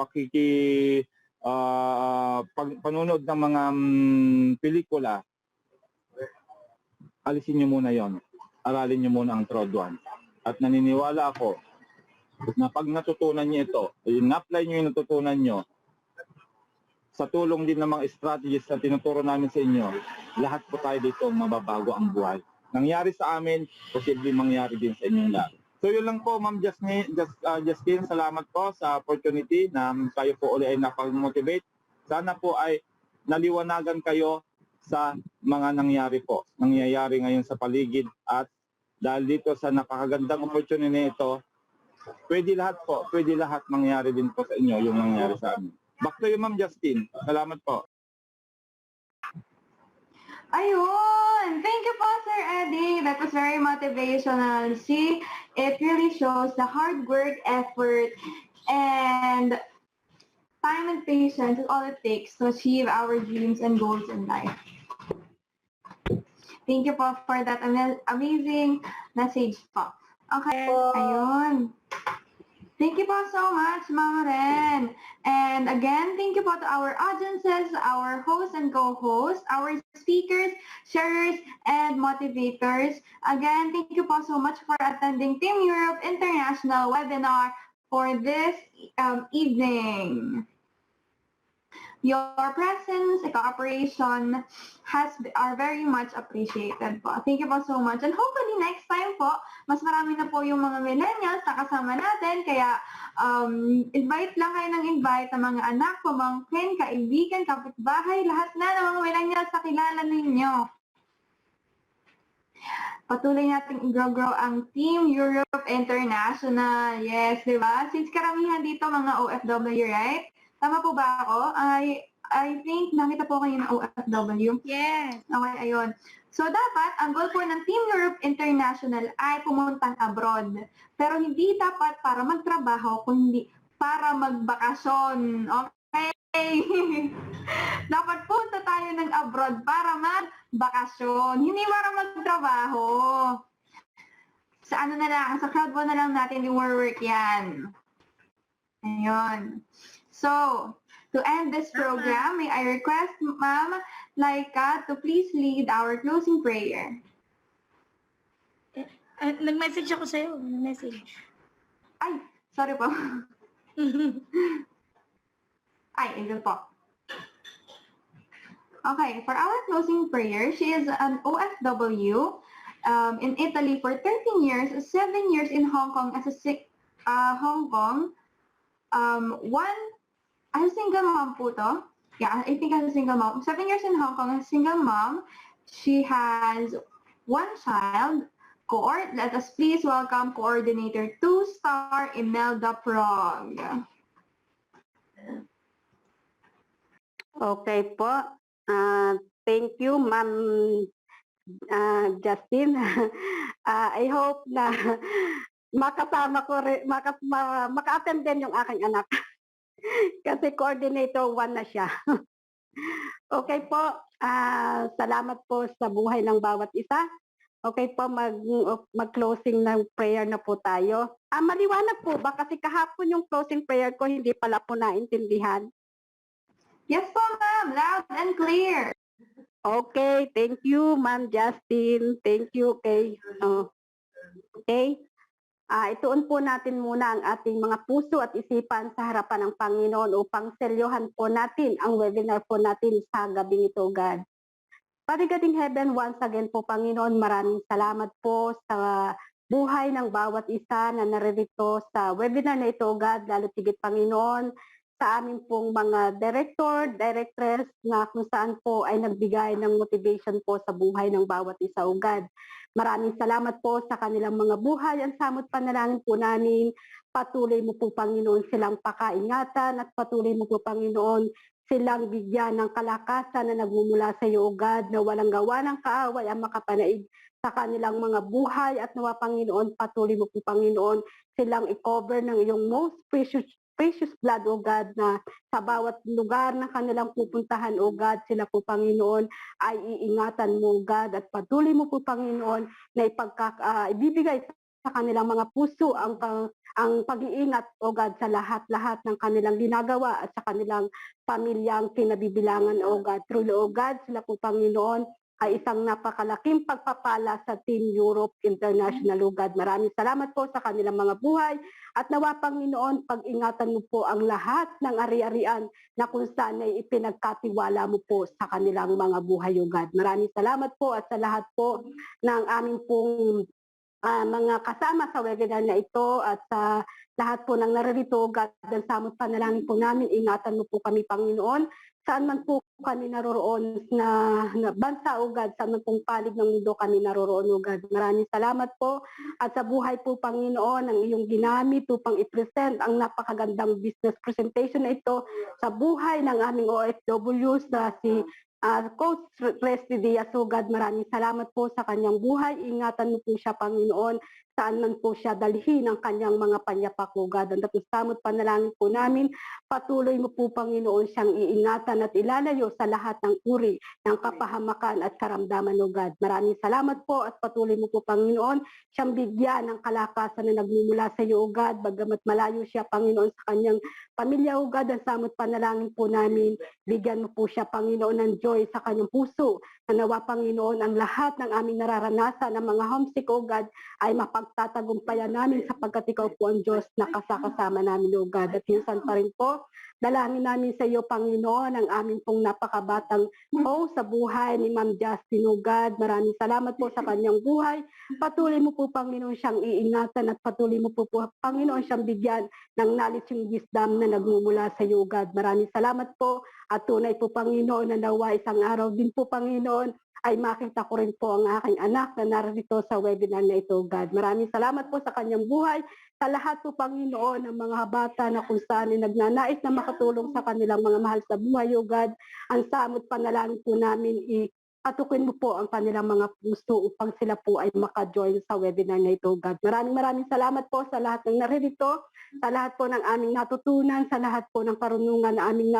panunod ng mga pelikula, alisin nyo muna yon. Aralin nyo muna ang crowd one. At naniniwala ako na pag natutunan nyo ito, in-apply nyo yung natutunan nyo, sa tulong din ng mga strategies na tinuturo namin sa inyo, lahat po tayo dito mababago ang buhay. Nangyari sa amin, posible mangyari din sa inyong lahat. So yun lang po, Ma'am Justine, salamat po sa opportunity na kayo po uli ay napag-motivate. Sana po ay naliwanagan kayo sa mga nangyayari ngayon sa paligid, at dahil dito sa napakagandang opportunity ito, pwede lahat mangyari din po sa inyo yung nangyari sa amin. Back to you, Ma'am Justine. Salamat po. Ayun! Thank you po, Sir Eddie. That was very motivational. See, it really shows the hard work, effort, and time and patience is all it takes to achieve our dreams and goals in life. Thank you po for that amazing message po. Okay, ayun. Thank you po so much, Ma'am Ren. And again, thank you po to our audiences, our hosts and co-hosts, our speakers, sharers, and motivators. Again, thank you po so much for attending Team Europe International webinar for this evening. Your presence and cooperation are very much appreciated po. Thank you po so much. And hopefully next time po, mas marami na po yung mga millennials na kasama natin. Kaya invite lang kayo ng invite ng mga anak, pamangkin, kaibigan, kapitbahay, lahat na ng mga millennials na kilala ninyo. Patuloy natin i-grow ang Team Europe International. Yes, di ba? Since karamihan dito mga OFW, right? Tama po ba ako? I think nakita po kayo ng OFW. Yes. Okay, ayun. So dapat, ang goal po ng Team Europe International ay pumuntang abroad. Pero hindi dapat para magtrabaho, kundi para magbakasyon. Okay? Dapat punta tayo ng abroad para magbakasyon, hindi para magtrabaho. Sa ano na lang, sa crowd na lang natin i-work yan. Ayun. So, to end this program, may I request Ma'am Laika to please lead our closing prayer. Nag-message ako sa'yo. Nag-message. Ay, sorry po. Ay, ito po. Okay, for our closing prayer, she is an OFW in Italy for 13 years, 7 years in Hong Kong as a Hong Kong. As a single mom po to. Yeah, I think as a single mom. 7 years in Hong Kong as a single mom. She has one child. Let us please welcome Coordinator 2-star Imelda Prong. Okay po. Thank you, Ma'am Justin. I hope na makasama ko rin, maka-attend din yung aking anak. Kasi coordinator 1 na siya. Okay po. Salamat po sa buhay ng bawat isa. Okay po, mag-closing ng prayer na po tayo. Maliwanag po ba? Kasi kahapon yung closing prayer ko, hindi pala po naintindihan. Yes po, ma'am. Loud and clear. Okay, thank you, Ma'am Justin. Thank you, okay. Okay. Ituon po natin muna ang ating mga puso at isipan sa harapan ng Panginoon upang seryohan po natin ang webinar po natin sa gabing ito, God. Father God in heaven, once again po, Panginoon, maraming salamat po sa buhay ng bawat isa na naririto sa webinar na ito, God. Lalo tigit, Panginoon, sa amin pong mga director, directress na kung saan po ay nagbigay ng motivation po sa buhay ng bawat isa, o God. Maraming salamat po sa kanilang mga buhay. Ang samot panalangin po namin, patuloy mo po, Panginoon, silang pakaingatan at patuloy mo po, Panginoon, silang bigyan ng kalakasan na nagmumula sa iyo, O God, na walang gawa ng kaaway ang makapanaig sa kanilang mga buhay at nawa, Panginoon, patuloy mo po, Panginoon, silang i-cover ng iyong most precious blood, O God, na sa bawat lugar na kanilang pupuntahan, O God, sila po, Panginoon, ay iingatan mo, O God, at patuloy mo po, Panginoon, na ibibigay sa kanilang mga puso ang pag-iingat, O God, sa lahat-lahat ng kanilang ginagawa at sa kanilang pamilyang kinabibilangan, O God. Truly, O God, sila po, Panginoon, ay isang napakalaking pagpapala sa Team Europe International, O God. Maraming salamat po sa kanilang mga buhay at nawa, Panginoon, pag-ingatan mo po ang lahat ng ari-arian na kung saan ay ipinagkatiwala mo po sa kanilang mga buhay, O God. Maraming salamat po at sa lahat po ng aming pong mga kasama sa webinar na ito at sa lahat po ng naririto, God, ang samot panalangin po namin, ingatan mo po kami, Panginoon, saan man po kami naroroon na bansa, O God, saan man pong palig ng mundo kami naroroon, O God. Maraming salamat po at sa buhay po, Panginoon, ang iyong ginamit upang i-present ang napakagandang business presentation na ito sa buhay ng aming OFWs na si Coach Resty Diaz, O God. Maraming salamat po sa kanyang buhay. Ingatan mo po siya, Panginoon, saan man po siya dalhin ang kanyang mga panyapak, O God. Ang samot panalangin po namin, patuloy mo po, Panginoon, siyang iingatan at ilalayo sa lahat ng uri ng kapahamakan at karamdaman, O God. Maraming salamat po at patuloy mo po, Panginoon, siyang bigyan ng kalakasan na nagmumula sa iyo, O God. Bagamat malayo siya, Panginoon, sa kanyang pamilya, O God. Ang samot panalangin po namin, bigyan mo po siya, Panginoon, ng joy sa kanyang puso. Nawa, Panginoon, ang lahat ng aming nararanasan ng mga homesick, O God, ay mapagtatagumpayan namin sapagkat ikaw po ang Diyos na kasama namin, O God. At minsan pa rin po, dalangin namin sa iyo, Panginoon, ang aming pong napakabatang sa buhay ni Ma'am Justin, O God. Maraming salamat po sa kanyang buhay. Patuloy mo po, Panginoon, siyang iingatan at patuloy mo po, Panginoon, siyang bigyan ng knowledge and wisdom na nagmumula sa iyo, O God. Maraming salamat po at tunay po, Panginoon, na nawa isang araw din po, Panginoon, ay makita ko rin po ang aking anak na narito sa webinar na ito, God. Maraming salamat po sa kanyang buhay, sa lahat po, Panginoon, ng mga bata na kung saan ay nagnanais na makatulong sa kanilang mga mahal sa buhay, O God. Ang samot panalangin po namin katukin mo po ang kanilang mga puso upang sila po ay maka-join sa webinar na ito, God. Maraming salamat po sa lahat ng naririto, sa lahat po ng aming natutunan, sa lahat po ng karunungan na aming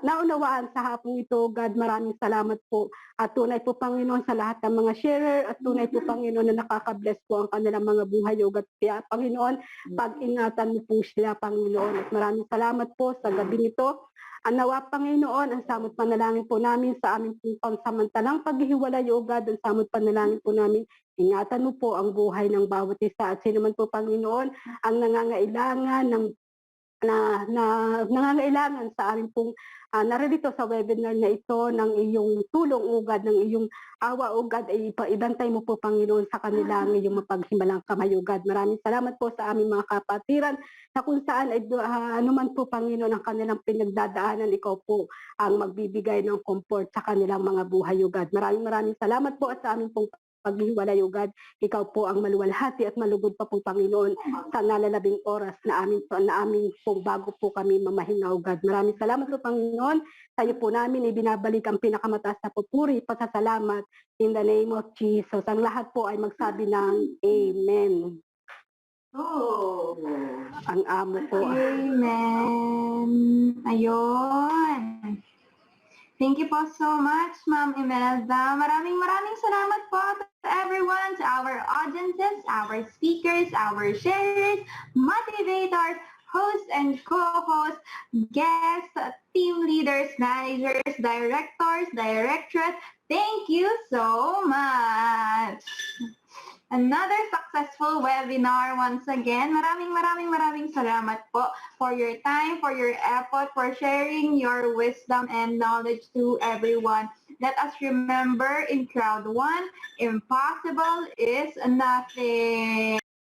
naunawaan sa hapong ito, God. Maraming salamat po. At tunay po, Panginoon, sa lahat ng mga sharer, at tunay po, Panginoon, na nakaka-bless po ang kanilang mga buhay, O God. Kaya, Panginoon, pag-ingatan mo po sila, Panginoon. At maraming salamat po sa gabi nito. Ang nawa, Panginoon, ang samot panalangin po namin sa aming pansamantalang paghihiwalay, O God, ang samot panalangin po namin, ingatan mo po ang buhay ng bawat isa. At sino man po, Panginoon, ang nangangailangan nangangailangan sa aming pong naririto sa webinar na ito ng iyong tulong, O God, ng iyong awa, O God, ay ibantay mo po, Panginoon, sa kanila ang iyong mapaghimalang kamay, O God. Maraming salamat po sa aming mga kapatiran na kung saan ay anuman po, Panginoon, ang kanilang pinagdadaanan, ikaw po ang magbibigay ng comfort sa kanilang mga buhay, O God. Maraming salamat po at sa aming pong paghiwalay, O God. Ikaw po ang maluwalhati at malugod pa po, Panginoon, sa nalalabing oras na aming pong bago po kami mamahinga, O God. Maraming salamat po, Panginoon. Sa iyo po namin ibinabalik ang pinakamataas na papuri, pasasalamat in the name of Jesus. Ang lahat po ay magsabi ng Amen. Oh. Ang amo po. Amen. Ayun. Thank you po so much, Ma'am Imelda. Maraming salamat po to everyone, to our audiences, our speakers, our sharers, motivators, hosts and co-hosts, guests, team leaders, managers, directors, directors. Thank you so much. Another successful webinar once again. Maraming salamat po for your time, for your effort, for sharing your wisdom and knowledge to everyone. Let us remember in crowd one, impossible is nothing.